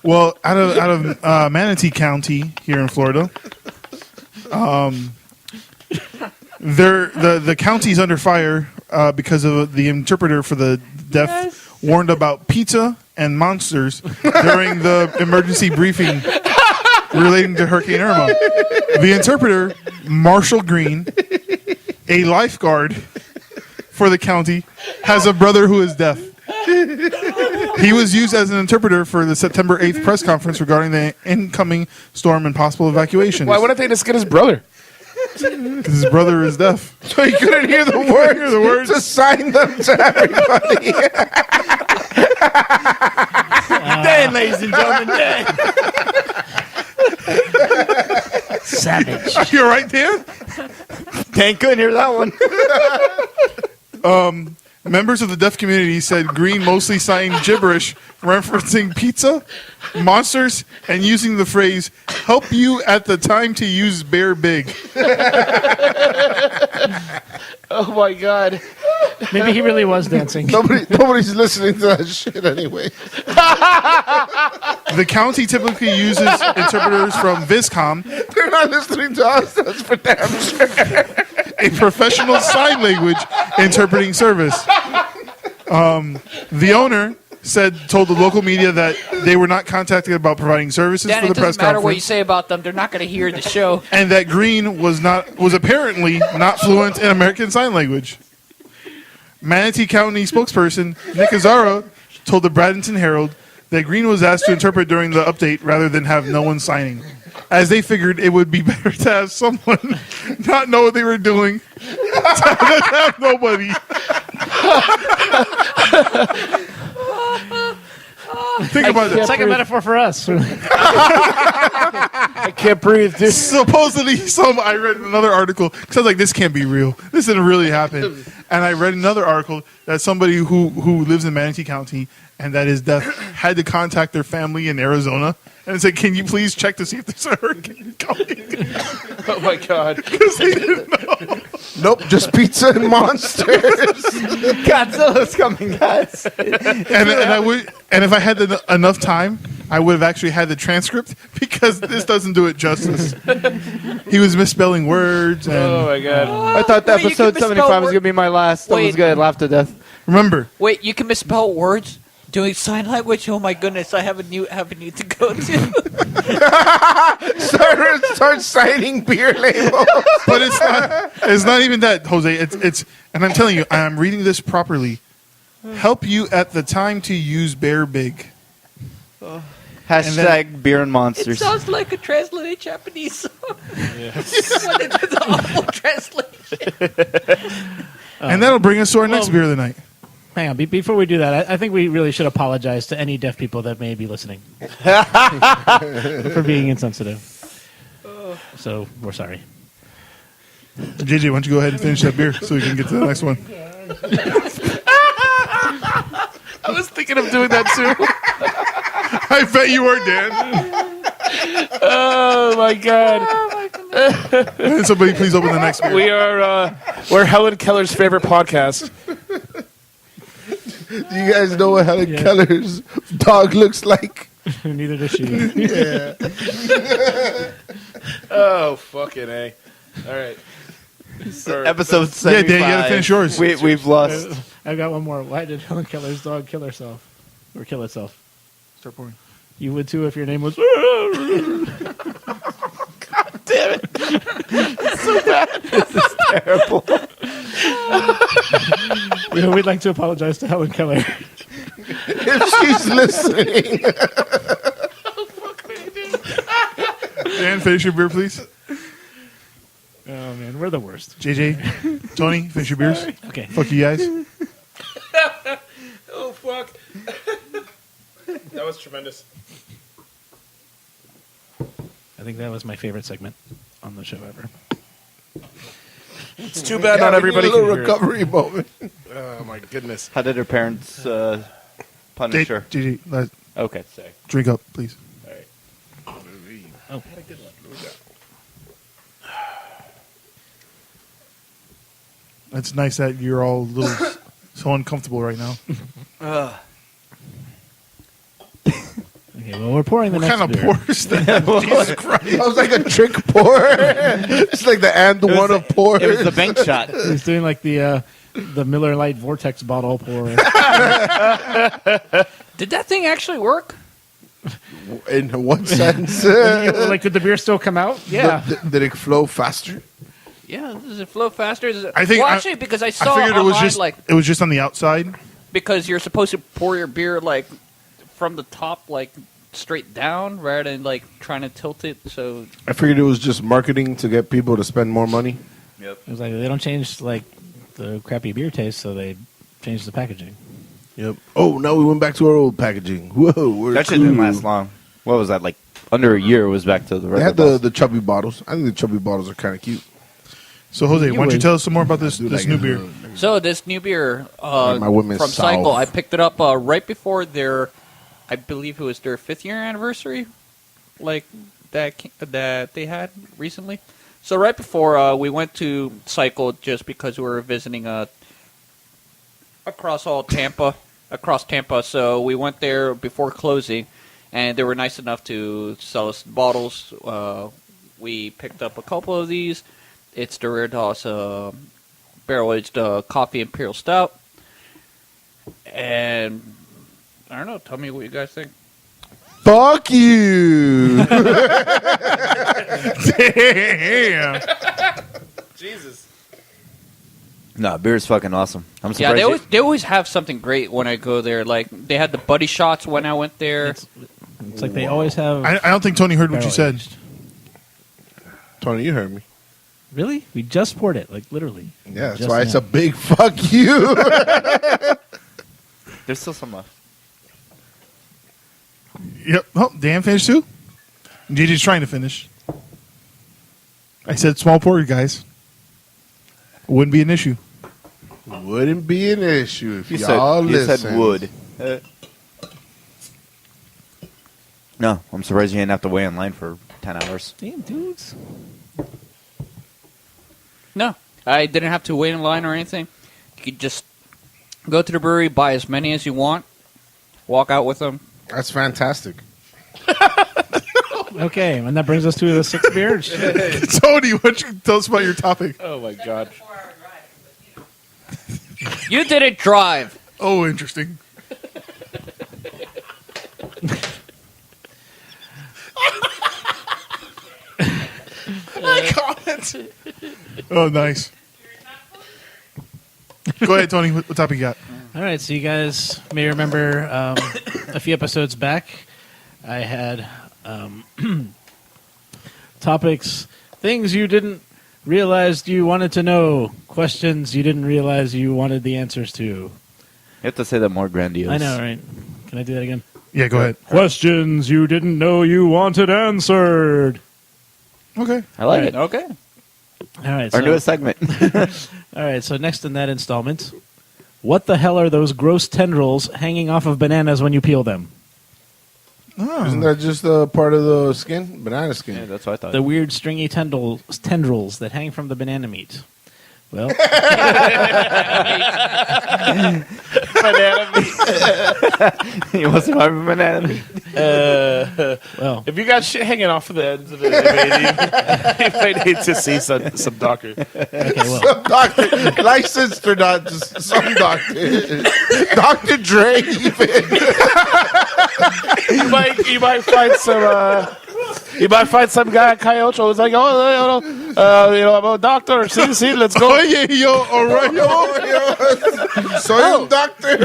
Well, out of Manatee County here in Florida, the county's under fire because of the interpreter for the deaf warned about pizza and monsters during the emergency briefing relating to Hurricane Irma. The interpreter, Marshall Green, a lifeguard for the county, has a brother who is deaf. He was used as an interpreter for the September 8th press conference regarding the incoming storm and possible evacuations. Why wouldn't they just get his brother? Because his brother is deaf. So he couldn't hear the words. To sign them to everybody. Dan, ladies and gentlemen, Dan. Savage. Are you all right, Dan? Dan couldn't hear that one. Members of the deaf community said Green mostly signed gibberish referencing pizza, monsters, and using the phrase, help you at the time to use bear big. Oh my god. Maybe he really was dancing. Nobody's listening to that shit anyway. The county typically uses interpreters from Viscom, They're not listening to us. That's for damn sure. a professional sign language interpreting service. The owner told the local media that they were not contacted about providing services Dan, for the it press doesn't matter what you conference, say about them. They're not going to hear the show. and that Green was apparently not fluent in American Sign Language. Manatee County spokesperson Nick Azzaro told the Bradenton Herald that Green was asked to interpret during the update rather than have no one signing, as they figured it would be better to have someone not know what they were doing than have nobody. Think about it. It's like a metaphor for us. I can't breathe, dude. Supposedly, I read another article because I was like, "This can't be real. This didn't really happen." And I read another article that somebody who lives in Manatee County and that is deaf had to contact their family in Arizona and said, "Can you please check to see if there's a hurricane coming?" Oh my god. Because they didn't know. Nope, just pizza and monsters. Godzilla's coming, guys. And if I had enough time, I would have actually had the transcript because this doesn't do it justice. He was misspelling words. And, Oh my god. I thought that Wait, you episode can misspell 75 was word- going to be my last. That was Wait. good. I laughed to death. remember, Wait, you can misspell words doing sign language? Oh my goodness, I have a new avenue to go to. Start signing beer labels. but it's not even that, Jose. It's and I'm telling you, I'm reading this properly. Help you at the time to use bear big. Hashtag beer and It monsters. sounds like a translated Japanese song. When they do the awful translation. And that'll bring us to our next beer of the night. Hang on. Before we do that, I think we really should apologize to any deaf people that may be listening for being insensitive. So we're sorry. JJ, why don't you go ahead and finish that beer so we can get to the next one? I was thinking of doing that too. I bet you are, Dan. Oh my god. And somebody please open the next beer. We're Helen Keller's favorite podcast. Do you guys know what Helen Keller's dog looks like? Neither does she. Yeah. Oh fucking A. Alright. Episode 75. Yeah, Dan, you gotta finish yours. We've lost. I've got one more. Why did Helen Keller's dog kill herself? Or kill itself? Start pouring. You would too if your name was... Terrible. We'd like to apologize to Helen Keller. If she's listening. Dan, finish your beer, please. Oh, man. We're the worst. JJ, Tony, finish your beers. Okay. Fuck you guys. Oh fuck. That was tremendous. I think that was my favorite segment on the show ever. It's too bad not everybody a can little hear it. recovery moment. Oh my goodness. How did her parents punish her? JJ, Okay, say. drink up, please. Oh. It's nice that you're all a little so uncomfortable right now. Okay, well, we're pouring the What next kind of beer. pour is that? Jesus Christ. That was like a trick pour. It's like the and one of pours. It was the bank shot. He's doing like the Miller Lite Vortex bottle pour. Did that thing actually work? In what sense? Like, did the beer still come out? Yeah. Did it flow faster? Yeah, does it flow faster? I think well, I- actually, because I saw I figured it was online, just like, it was just on the outside. because you're supposed to pour your beer like from the top, like straight down, rather than like trying to tilt it. So I figured it was just marketing to get people to spend more money. It was like they don't change like the crappy beer taste, so they changed the packaging. Yep. Oh, now we went back to our old packaging. Whoa, we're That shit didn't last long. What was that, like under a year? It was back to the They regular had bottles. the chubby bottles. I think the chubby bottles are kind of cute. So Jose, why don't you would. tell us some more about this Dude, this like new it. beer? So this new beer My women's from Cycle, South. I picked it up right before their, I believe it was their 5th year anniversary, like that they had recently. So right before we went to Cycle, just because we were visiting across Tampa. So we went there before closing, and they were nice enough to sell us bottles. We picked up a couple of these. It's the Rare Doss barrel-aged coffee imperial stout. And I don't know. Tell me what you guys think. Fuck you. Damn. Jesus. No, beer is fucking awesome. I'm Yeah, surprised. they always have something great when I go there. Like they had the buddy shots when I went there. It's like they always have. I don't think Tony heard what you said. barrel-aged. Tony, you heard me. Really? We just poured it, like literally. Yeah, that's Just why it's now. a big fuck you. There's still some left. Yep. Oh, Dan finished too? JJ's trying to finish. I said small pour, guys. Wouldn't be an issue. Wouldn't be an issue if You y'all said listen. wood. No, I'm surprised you didn't have to wait in line for 10 hours. Damn, dudes. No, I didn't have to wait in line or anything. You could just go to the brewery, buy as many as you want, walk out with them. That's fantastic. Okay, and that brings us to the sixth beer. Tony, why don't you tell us about your topic? Oh my god. You didn't drive. Oh, interesting. Oh, nice. Go ahead, Tony. What topic you got? All right, so you guys may remember a few episodes back, I had topics, things you didn't realize you wanted to know, questions you didn't realize you wanted the answers to. You have to say that more grandiose. I know, right? Can I do that again? Yeah, go ahead. Questions you didn't know you wanted answered. Okay. I like it. Okay. All right, Our so, newest segment. all right, so next in that installment, what the hell are those gross tendrils hanging off of bananas when you peel them? Isn't that just a part of the skin? Banana skin. Yeah, that's what I thought. The weird stringy tendrils that hang from the banana meat. Well, Banana meat. You want some Irma banana meat? well, If you got shit hanging off of the ends of it, you might need to see some doctor. okay, well, Some doctor, licensed or not, just some doctor. Dr. Dre. You might find some. You might find some guy at Coyote who's like, I'm a doctor. See, let's go. Oye, yo, all right, yo. Soy un doctor.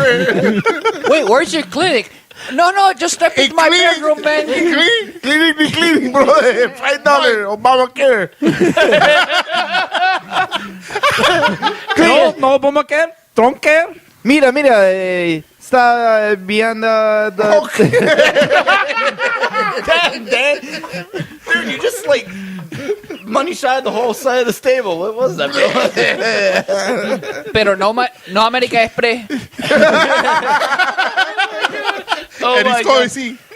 Wait, where's your clinic? No, just step into my bedroom, man. Cleaning, bro. $5 Obamacare. no, Obamacare, don't care. Mira, está viendo Dude, you just like money shy the whole side of the stable. What was that, bro? Pero no America Express. Oh my god.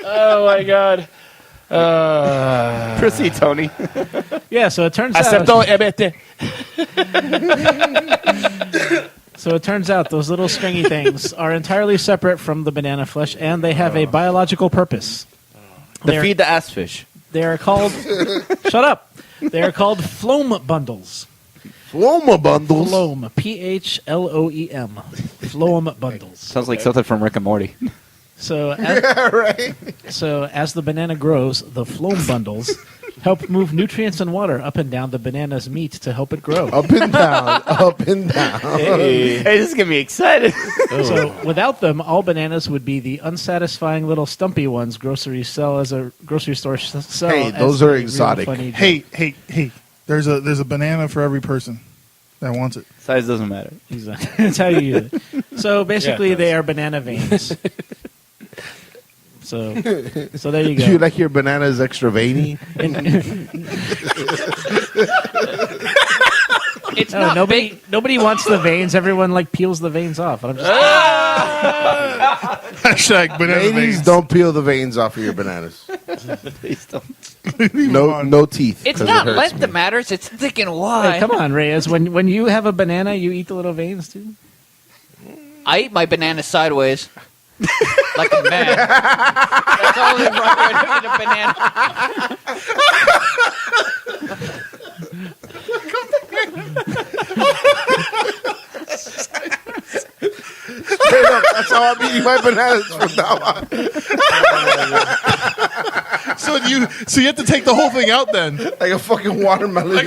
Oh my god. Proceed, Tony. Yeah, so it turns out. Acepto EBT. So it turns out those little stringy things are entirely separate from the banana flesh, and they have a biological purpose. To feed the assfish. They are called. Shut up. They are called phloem bundles. Floma bundles. Phloem, Phloem, phloem bundles. Sounds like something from Rick and Morty. So, as the banana grows, the phloem bundles help move nutrients and water up and down the banana's meat to help it grow. Up and down. Up and down. Hey, this is gonna be exciting. So, without them, all bananas would be the unsatisfying little stumpy ones grocery store sell. Hey, as those a are real exotic. funny joke. Hey. There's a banana for every person that wants it. Size doesn't matter. Exactly. That's how you use it. So basically, Yeah, it does. they are banana veins. So there you go. You like your bananas extra veiny? It's No, not nobody wants the veins. Everyone like peels the veins off. And I'm just Hashtag banana Ladies, veins. don't peel the veins off of your bananas. Please don't. No teeth. It's 'cause not it hurts length me. that matters. It's thick and wide. Hey, come on, Reyes. When you have a banana, you eat the little veins too. I eat my banana sideways. Like a man. That's all the right way to eat a banana. Straight up, that's how I'm eating my bananas from now on. So you have to take the whole thing out then. Like a fucking watermelon. Like,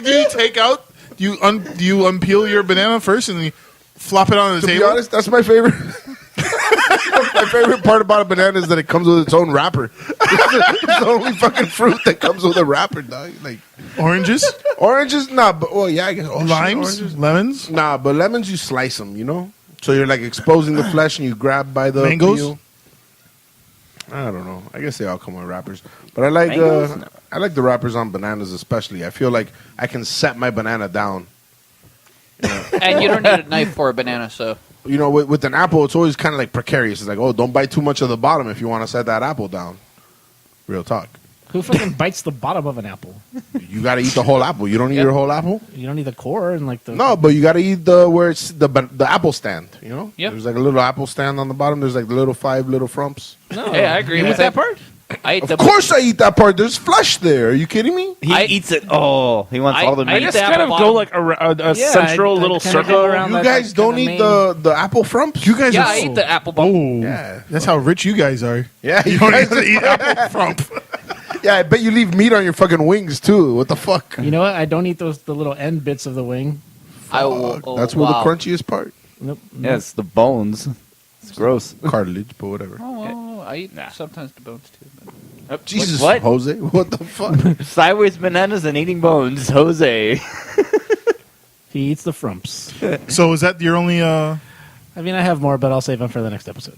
do you take out? Do you unpeel your banana first and then you flop it on the To table? be honest, that's my favorite. My favorite part about a banana is that it comes with its own wrapper. It's the only fucking fruit that comes with a wrapper, dog. Like Oranges, nah, but yeah, I guess limes, oranges. lemons, Nah, but lemons you slice them, you know. So you're like exposing the flesh, and you grab by the Mangoes? peel. I don't know. I guess they all come with wrappers, but I like Mangoes? No. I like the wrappers on bananas especially. I feel like I can set my banana down. And you don't need a knife for a banana, so. You know, with an apple, it's always kind of like precarious. It's like, oh, don't bite too much of the bottom if you want to set that apple down. Real talk. Who fucking bites the bottom of an apple? You got to eat the whole apple. You don't eat your whole apple? You don't need the core and like the. No, but you got to eat where it's the apple stand, you know? Yep. There's like a little apple stand on the bottom. There's like the little 5 little frumps. No. Hey, I agree with that part. I eat Of course I eat that part. There's flesh there. Are you kidding me? He eats it all. He wants I- all the I meat. eat Just the kind of apple go bottom. like a Yeah, central I'd little kinda circle. go around You that, guys like, don't kinda eat main- the apple frumps? You guys Yeah, are. I eat the apple bottom. Oh, Yeah. that's how rich you guys are. Yeah, You don't have to eat apple frump. Yeah, I bet you leave meat on your fucking wings too. What the fuck? You know what? I don't eat the little end bits of the wing. I will. Oh, That's where wow. the crunchiest part. Nope. Yeah, it's the bones. It's gross. Cartilage, but whatever. Oh, well, I eat sometimes the bones too. But. Jesus, What? Jose, what the fuck? Sideways bananas and eating bones. Jose. He eats the frumps. So is that your only? I mean, I have more, but I'll save them for the next episode.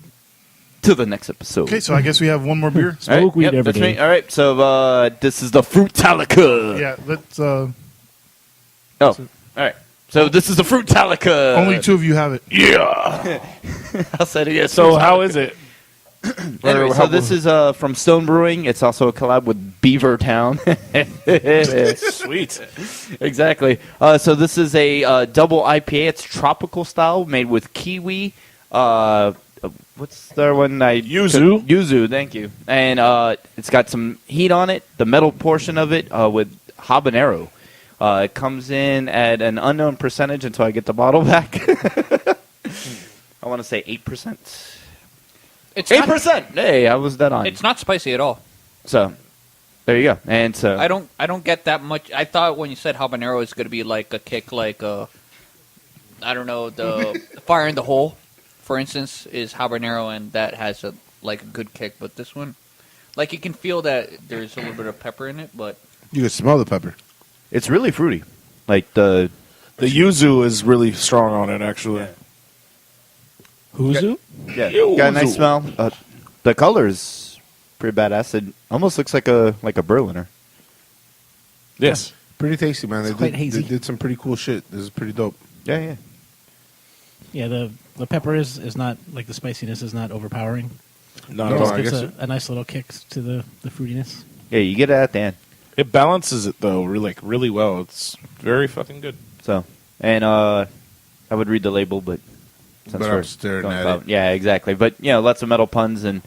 To the next episode. Okay, so I guess we have one more beer. All right, Smoke weed yep, every that's day. me. All right, so this is the Fruitalica. Yeah, let's. Oh, all right. So this is the Fruitalica. Only 2 of you have it. Yeah. I'll say it again. So how is it? Anyway, so this is from Stone Brewing. It's also a collab with Beavertown. Sweet. Exactly. So this is a double IPA. It's tropical style, made with kiwi. What's the one? Yuzu. Yuzu. Thank you. And it's got some heat on it. The metal portion of it with habanero. It comes in at an unknown percentage until I get the bottle back. I want to say 8%. It's 8%. Hey, I was dead on. It's not spicy at all. So there you go. And so I don't get that much. I thought when you said habanero, it's going to be like a kick, like I don't know, the Fire in the Hole, for instance, is habanero, and that has a good kick. But this one, like you can feel that there's a little bit of pepper in it, but You can smell the pepper. it's really fruity. Like the yuzu is really strong on it, actually. Huzu? got a nice smell. The color is pretty badass. It almost looks like a Berliner. Yes. Pretty tasty, man. It's quite hazy. They did some pretty cool shit. This is pretty dope. Yeah. Yeah, the pepper is not, like the spiciness is not overpowering. No, It No, just I gives guess a nice little kick to the fruitiness. Yeah, you get it at the end. it balances it though, really well. It's very fucking good. So, and I would read the label, but since But we're I'm staring going at about- it. Yeah, exactly. But lots of metal puns and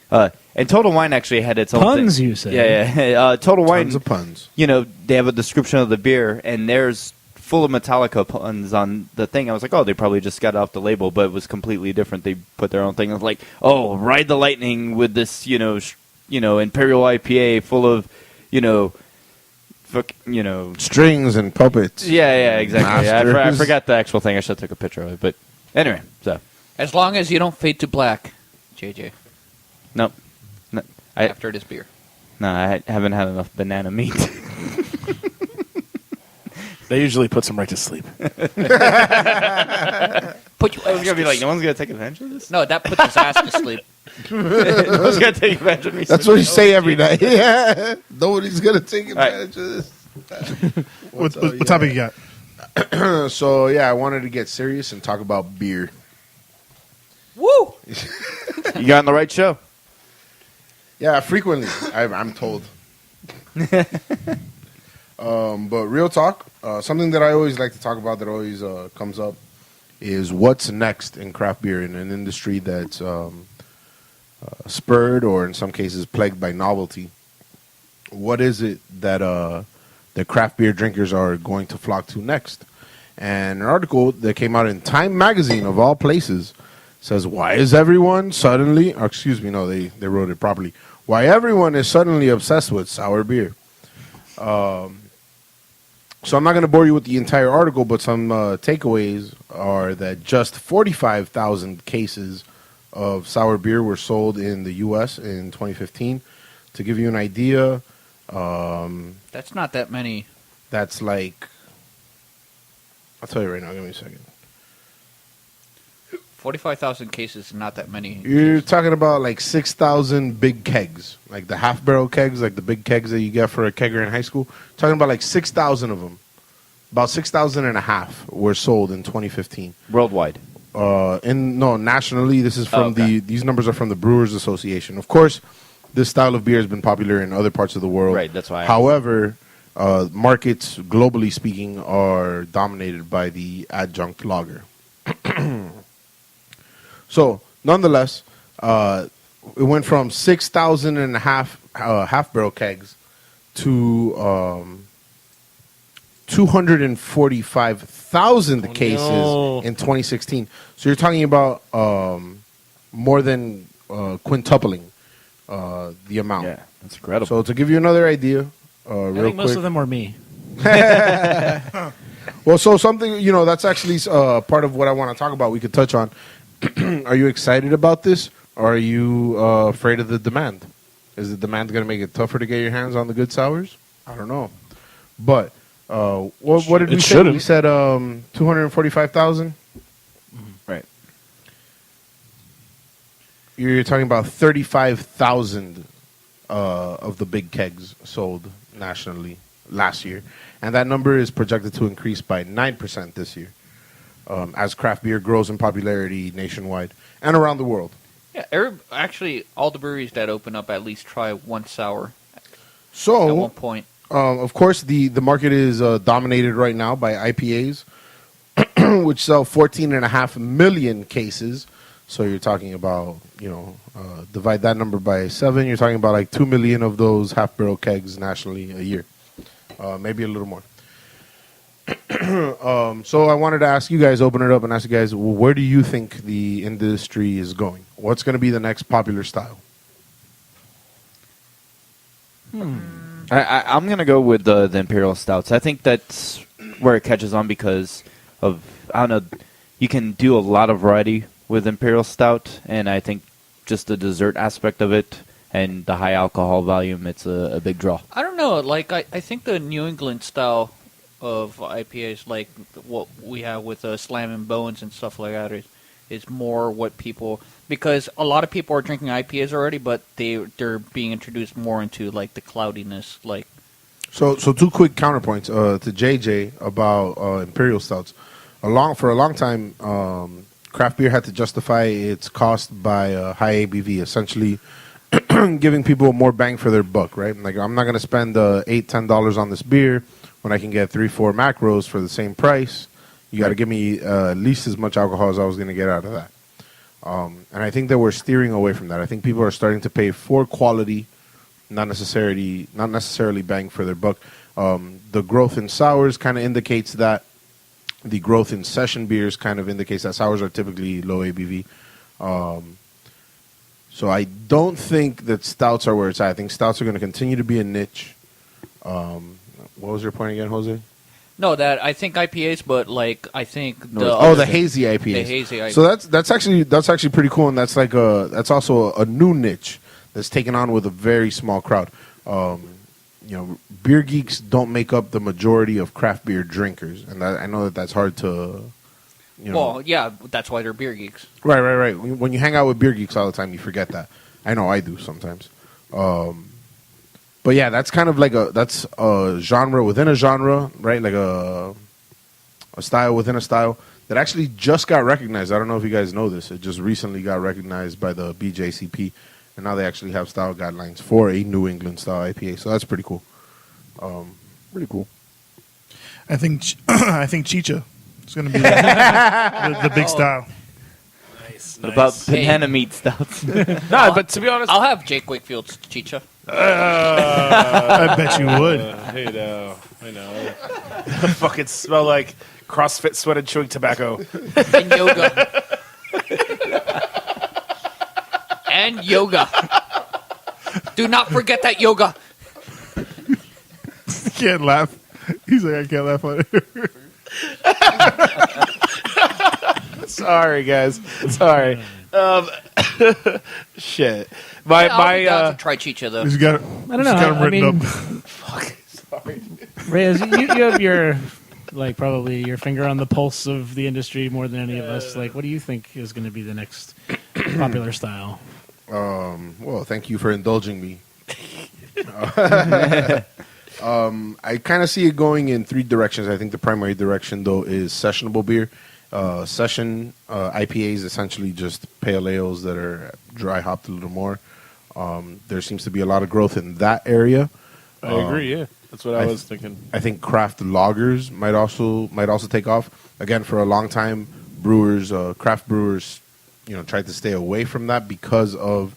Total Wine actually had its own Puns, thing. you say? Yeah. Total Wine. Tons of puns. They have a description of the beer, and there's full of Metallica puns on the thing. I was like, oh, they probably just got it off the label, but it was completely different. They put their own thing. It was like, oh, ride the lightning with this, Imperial IPA full of, Strings and puppets. Yeah, exactly. Yeah, I Masters. forgot the actual thing. I should have took a picture of it. But anyway, so as long as you don't fade to black, JJ, nope. No, after this beer. I haven't had enough banana meat. They usually puts them right to sleep. Put you. I was gonna be like, no one's gonna take advantage of this. No, that puts his ass to sleep. No one's gonna take advantage of me. That's what you say every night. Yeah. Nobody's going to take advantage of this. What topic you got? So, yeah, I wanted to get serious and talk about beer. Woo! You got on the right show. Yeah, frequently. I'm told. But real talk, something that I always like to talk about that always comes up is what's next in craft beer in an industry that's spurred or in some cases plagued by novelty. What is it that the craft beer drinkers are going to flock to next? And an article that came out in Time magazine, of all places, says, why is everyone suddenly, or excuse me, no, they wrote it properly. Why everyone is suddenly obsessed with sour beer. So I'm not going to bore you with the entire article, but some takeaways are that just 45,000 cases of sour beer were sold in the U.S. in 2015. To give you an idea, That's not that many. that's like, I'll tell you right now, give me a second. 45,000 cases is not that many. You're talking about like 6,000 big kegs, like the half barrel kegs, like the big kegs that you get for a kegger in high school. Talking about like 6,000 of them. About 6,000 and a half were sold in 2015. Worldwide. Nationally. This is from these numbers are from the Brewers Association. Of course, this style of beer has been popular in other parts of the world. Right, that's why. However, markets, globally speaking, are dominated by the adjunct lager. So, nonetheless, it went from 6,000 and a half half-barrel kegs to 245,000 cases in 2016. So you're talking about more than quintupling the amount. Yeah, that's incredible. So to give you another idea, I real think most quick. of them were me. Well, so something, that's actually part of what I want to talk about. We could touch on. Are you excited about this, or are you afraid of the demand? Is the demand going to make it tougher to get your hands on the good sours? I don't know. But what did we say? shouldn't. We said 245,000? Right. You're talking about 35,000 of the big kegs sold nationally last year. And that number is projected to increase by 9% this year as craft beer grows in popularity nationwide and around the world. Yeah, actually, all the breweries that open up at least try one sour at So, one point. of course, the market is dominated right now by IPAs, which sell 14.5 million cases. So you're talking about, divide that number by 7. You're talking about like 2 million of those half-barrel kegs nationally a year. Maybe a little more. So I wanted to ask you guys, open it up and ask you guys, where do you think the industry is going? What's going to be the next popular style? I'm going to go with the Imperial Stouts. I think that's where it catches on because of, you can do a lot of variety with Imperial Stout, and I think just the dessert aspect of it and the high alcohol volume, it's a big draw. I don't know. Like, I think the New England style of IPAs, like what we have with Slam and Bones and stuff like that, is more what people, because a lot of people are drinking IPAs already, but they're being introduced more into like the cloudiness. Like, So two quick counterpoints to JJ about Imperial Stouts. For a long time, craft beer had to justify its cost by high ABV, essentially giving people more bang for their buck, right? Like, I'm not going to spend $8-10 on this beer when I can get 3-4 macros for the same price. You got to give me at least as much alcohol as I was going to get out of that. And I think that we're steering away from that. I think people are starting to pay for quality, not necessarily bang for their buck. The growth in sours kind of indicates that. The growth in session beers kind of indicates that sours are typically low ABV. So I don't think that stouts are where it's at. I think stouts are going to continue to be a niche. What was your point again, Jose? no, that I think IPAs, but like I think the hazy IPAs. The hazy IPAs. So that's actually pretty cool, and that's also a new niche that's taken on with a very small crowd. Beer geeks don't make up the majority of craft beer drinkers, and I know that's hard to. Well, yeah, that's why they're beer geeks. Right. When you hang out with beer geeks all the time, you forget that. I know I do sometimes. But yeah, that's kind of like that's a genre within a genre, right? Like a style within a style that actually just got recognized. I don't know if you guys know this. It just recently got recognized by the BJCP and now they actually have style guidelines for a New England style IPA. So that's pretty cool. Pretty cool. I think chicha is going to be the big style. What about banana meat stouts? No, but to be honest, I'll have Jake Wakefield's chicha. I bet you would. I know. Fucking smell like CrossFit sweat and chewing tobacco. And yoga. And yoga. Do not forget that yoga. Can't laugh. He's like, I can't laugh on it. Sorry, guys. Sorry. Shit. I'll be down to try chicha though. He's got it. I don't know. Got him written up. Fuck. Sorry. Reyes, you have your probably your finger on the pulse of the industry more than any of us. Like, what do you think is going to be the next popular style? Well, thank you for indulging me. I kind of see it going in three directions. I think the primary direction, though, is sessionable beer. Session IPAs, essentially just pale ales that are dry hopped a little more. There seems to be a lot of growth in that area. I agree. Yeah, that's what I was thinking. I think craft lagers might also take off. Again, for a long time, craft brewers, tried to stay away from that because of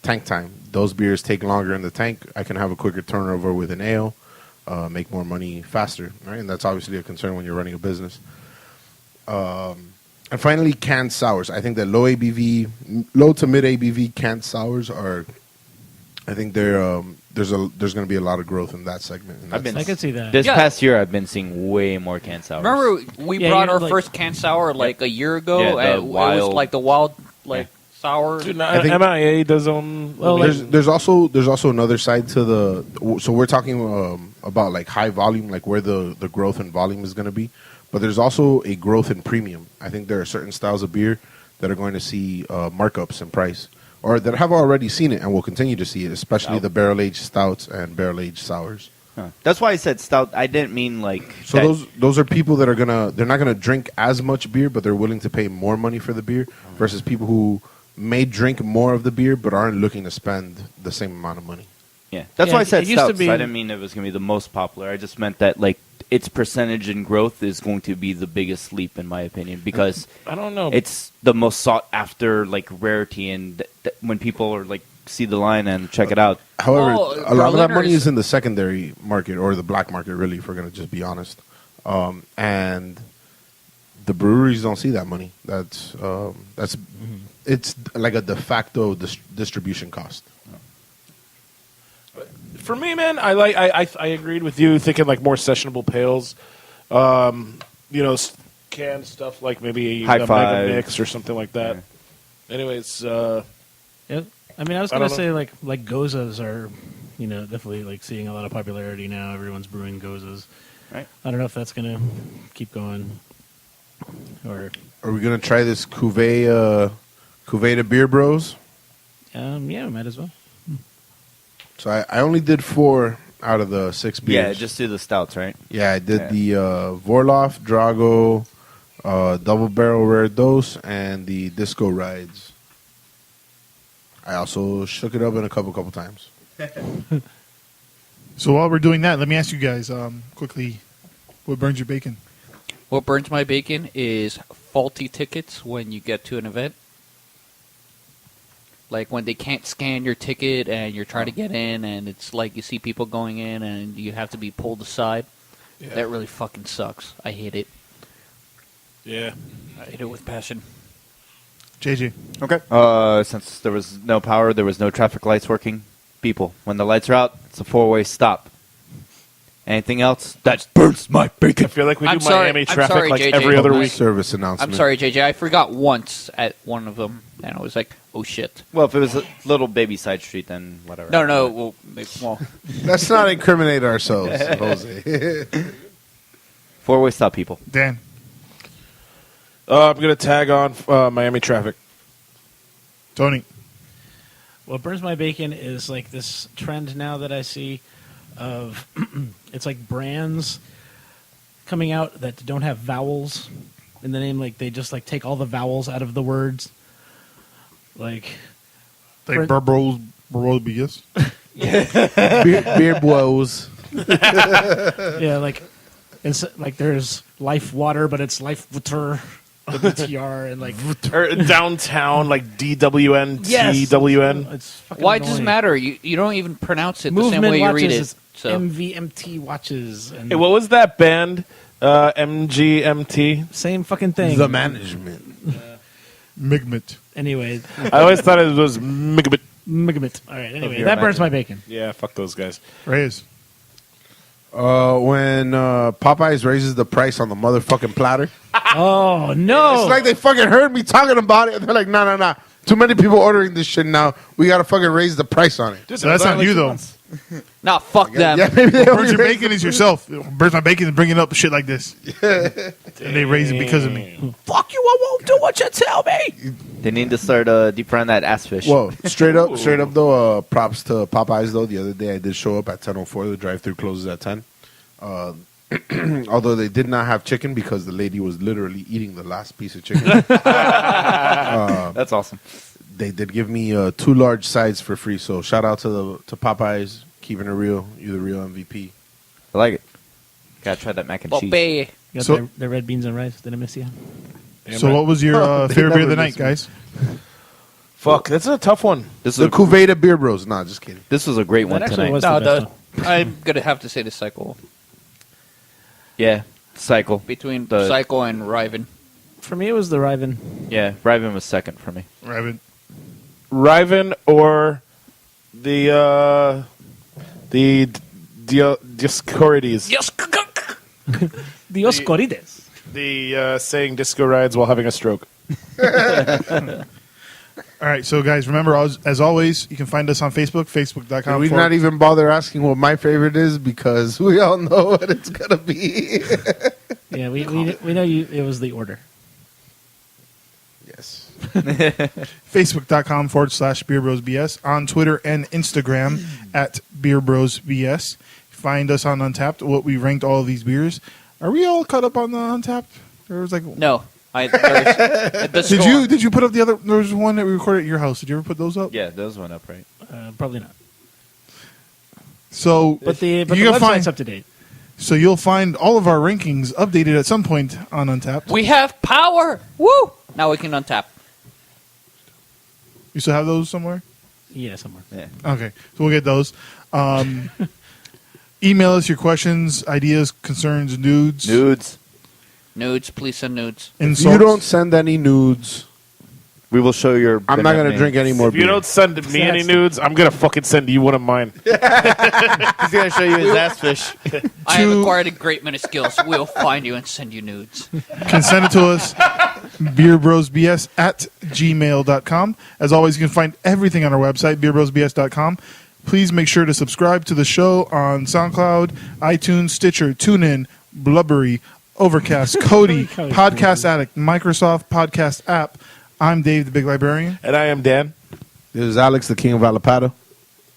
tank time. Those beers take longer in the tank. I can have a quicker turnover with an ale, make more money faster, right? And that's obviously a concern when you're running a business. And finally, canned sours. I think that low to mid ABV canned sours are. I think there's going to be a lot of growth in that segment. And I can see that. This past year, I've been seeing way more canned sours. Remember, we brought our first canned sour like a year ago. Yeah, and it was like the wild sour. Dude, MIA does own. Well, there's also another side to the. So we're talking about like high volume, like where the growth in volume is going to be. But there's also a growth in premium. I think there are certain styles of beer that are going to see markups in price, or that have already seen it and will continue to see it, especially the barrel-aged stouts and barrel-aged sours. Huh. That's why I said stout. I didn't mean like... So those are people that they're not gonna drink as much beer, but they're willing to pay more money for the beer, versus people who may drink more of the beer but aren't looking to spend the same amount of money. Yeah, that's why I said stouts. I didn't mean it was going to be the most popular. I just meant that like its percentage in growth is going to be the biggest leap in my opinion, because I don't know, it's the most sought after like rarity, and when people are like see the line and check it out. However, a lot of that money is in the secondary market or the black market, really, if we're going to just be honest. And the breweries don't see that money. That's it's like a de facto distribution cost. For me, man, I agreed with you, thinking like more sessionable pails. Canned stuff like maybe a mega mix or something like that. Yeah. Anyways, yeah. I mean, I was gonna say like gozas are, definitely like seeing a lot of popularity now. Everyone's brewing gozas. Right. I don't know if that's gonna keep going, or are we gonna try this cuvee to Beer Bros? Yeah, might as well. So I only did 4 out of the 6 beers. Yeah, just do the stouts, right? Yeah, I did the Vorloff, Drago, Double Barrel Rare Dose, and the Disco Rides. I also shook it up in a couple times. So while we're doing that, let me ask you guys quickly, what burns your bacon? What burns my bacon is faulty tickets when you get to an event. Like when they can't scan your ticket and you're trying to get in, and it's like you see people going in and you have to be pulled aside. Yeah. That really fucking sucks. I hate it. Yeah. I hate it with passion. JJ. Okay. Since there was no power, there was no traffic lights working. People, when the lights are out, it's a 4-way stop. Anything else? That burns my bacon. I feel like we do Miami traffic like JJ, every other week. Service announcement. I'm sorry, JJ. I forgot once at one of them, and I was like, oh, shit. Well, if it was a little baby side street, then whatever. No. Well, let's not incriminate ourselves, Jose. 4-way stop, people. Dan. I'm going to tag on Miami traffic. Tony. What burns my bacon is like this trend now that I see of it's like brands coming out that don't have vowels in the name. Like they just like take all the vowels out of the words. Like Like Bros BS. Beer bros. Yeah, like it's like there's life water, but it's life water. WTR and like Or downtown, like DWN, Yes. TWN. It's fucking Why does it annoying. matter? You don't even pronounce it the Movement same way you watches read it. is So MVMT watches and Hey, what was that band? MGMT. same fucking thing. The management. Migment. Anyway, I always thought it was Megabit. Migament. All right. Anyway, your that burns imagine. my bacon. Yeah, fuck those guys. Reyes. When Popeyes raises the price on the motherfucking platter. Oh no! It's like they fucking heard me talking about it. And they're like, no. Too many people ordering this shit now. We got to fucking raise the price on it. So that's not you, though. nah, fuck them. Yeah, maybe they Burns only your raised bacon is yourself. Burns my bacon is bringing up shit like this. And they raise it because of me. Fuck you! I won't do what you tell me. They need to start deep frying that ass fish. Whoa, straight up though, props to Popeyes though. The other day I did show up at 10:04. The drive-thru closes at 10. Although they did not have chicken because the lady was literally eating the last piece of chicken. That's awesome. They did give me 2 large sides for free. So shout out to Popeyes, keeping it real. You're the real MVP. I like it. Gotta try that mac and cheese. Poppy. You got So- the red beans and rice. Did I miss you? So what was your They favorite beer of the never night, miss guys? me. Fuck, that's a tough one. This The was Cuvée Beer Bros. Nah, just kidding. this was a great one That actually tonight. was No, the best one. I'm gonna have to say the cycle Yeah, cycle. between The- cycle and Riven. For me, it was the Riven. Yeah, Riven was second for me. Rabbit. Riven or the Discordies. Yes. The Oscorides. The saying disco rides while having a stroke. All right, so guys, remember, as always, you can find us on Facebook, facebook.com. We not even bother asking what my favorite is because we all know what it's gonna be. Yeah, we know you. It was the order. Yes. Facebook.com/BeerBrosBS. On Twitter and Instagram at BeerBrosBS. Find us on Untapped, what we ranked all of these beers. Are we all caught up on the Untapped? There was like No. Did you put up the other? There was one that we recorded at your house. Did you ever put those up? Yeah, those went up, right? Probably not. So, But the you website's can find, up to date. so you'll find all of our rankings updated at some point on Untapped. We have power. Woo! Now we can untap. You still have those somewhere? Yeah, somewhere. Yeah. Okay, so we'll get those. Email us your questions, ideas, concerns, nudes. Nudes, please send nudes. If Insults. you don't send any nudes, We will show your. I'm not gonna drink any more If you beer. don't send me any nudes, I'm gonna fucking send you one of mine. He's gonna show you his ass fish. I have acquired a great many skills. We'll find you and send you nudes. Can send it to us, beerbrosbs@gmail.com. As always, you can find everything on our website, beerbrosbs.com. Please make sure to subscribe to the show on SoundCloud, iTunes, Stitcher, TuneIn, Bruery, Overcast, Kodi, Podcast Addict, Microsoft Podcast App. I'm Dave, the Big Librarian. And I am Dan. This is Alex, the King of Alapado.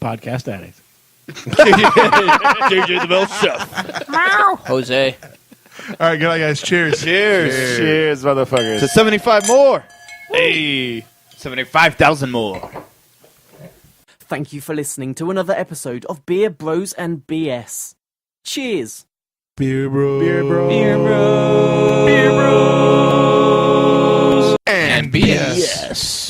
Podcast addict. JJ the Bell Chef. Jose. All right, good night, guys. Cheers. Cheers, motherfuckers. To 75 more. Hey. 75,000 more. Thank you for listening to another episode of Beer Bros and BS. Cheers. Beer Bros. Beer Bros. Beer Bros. And BS. Yes.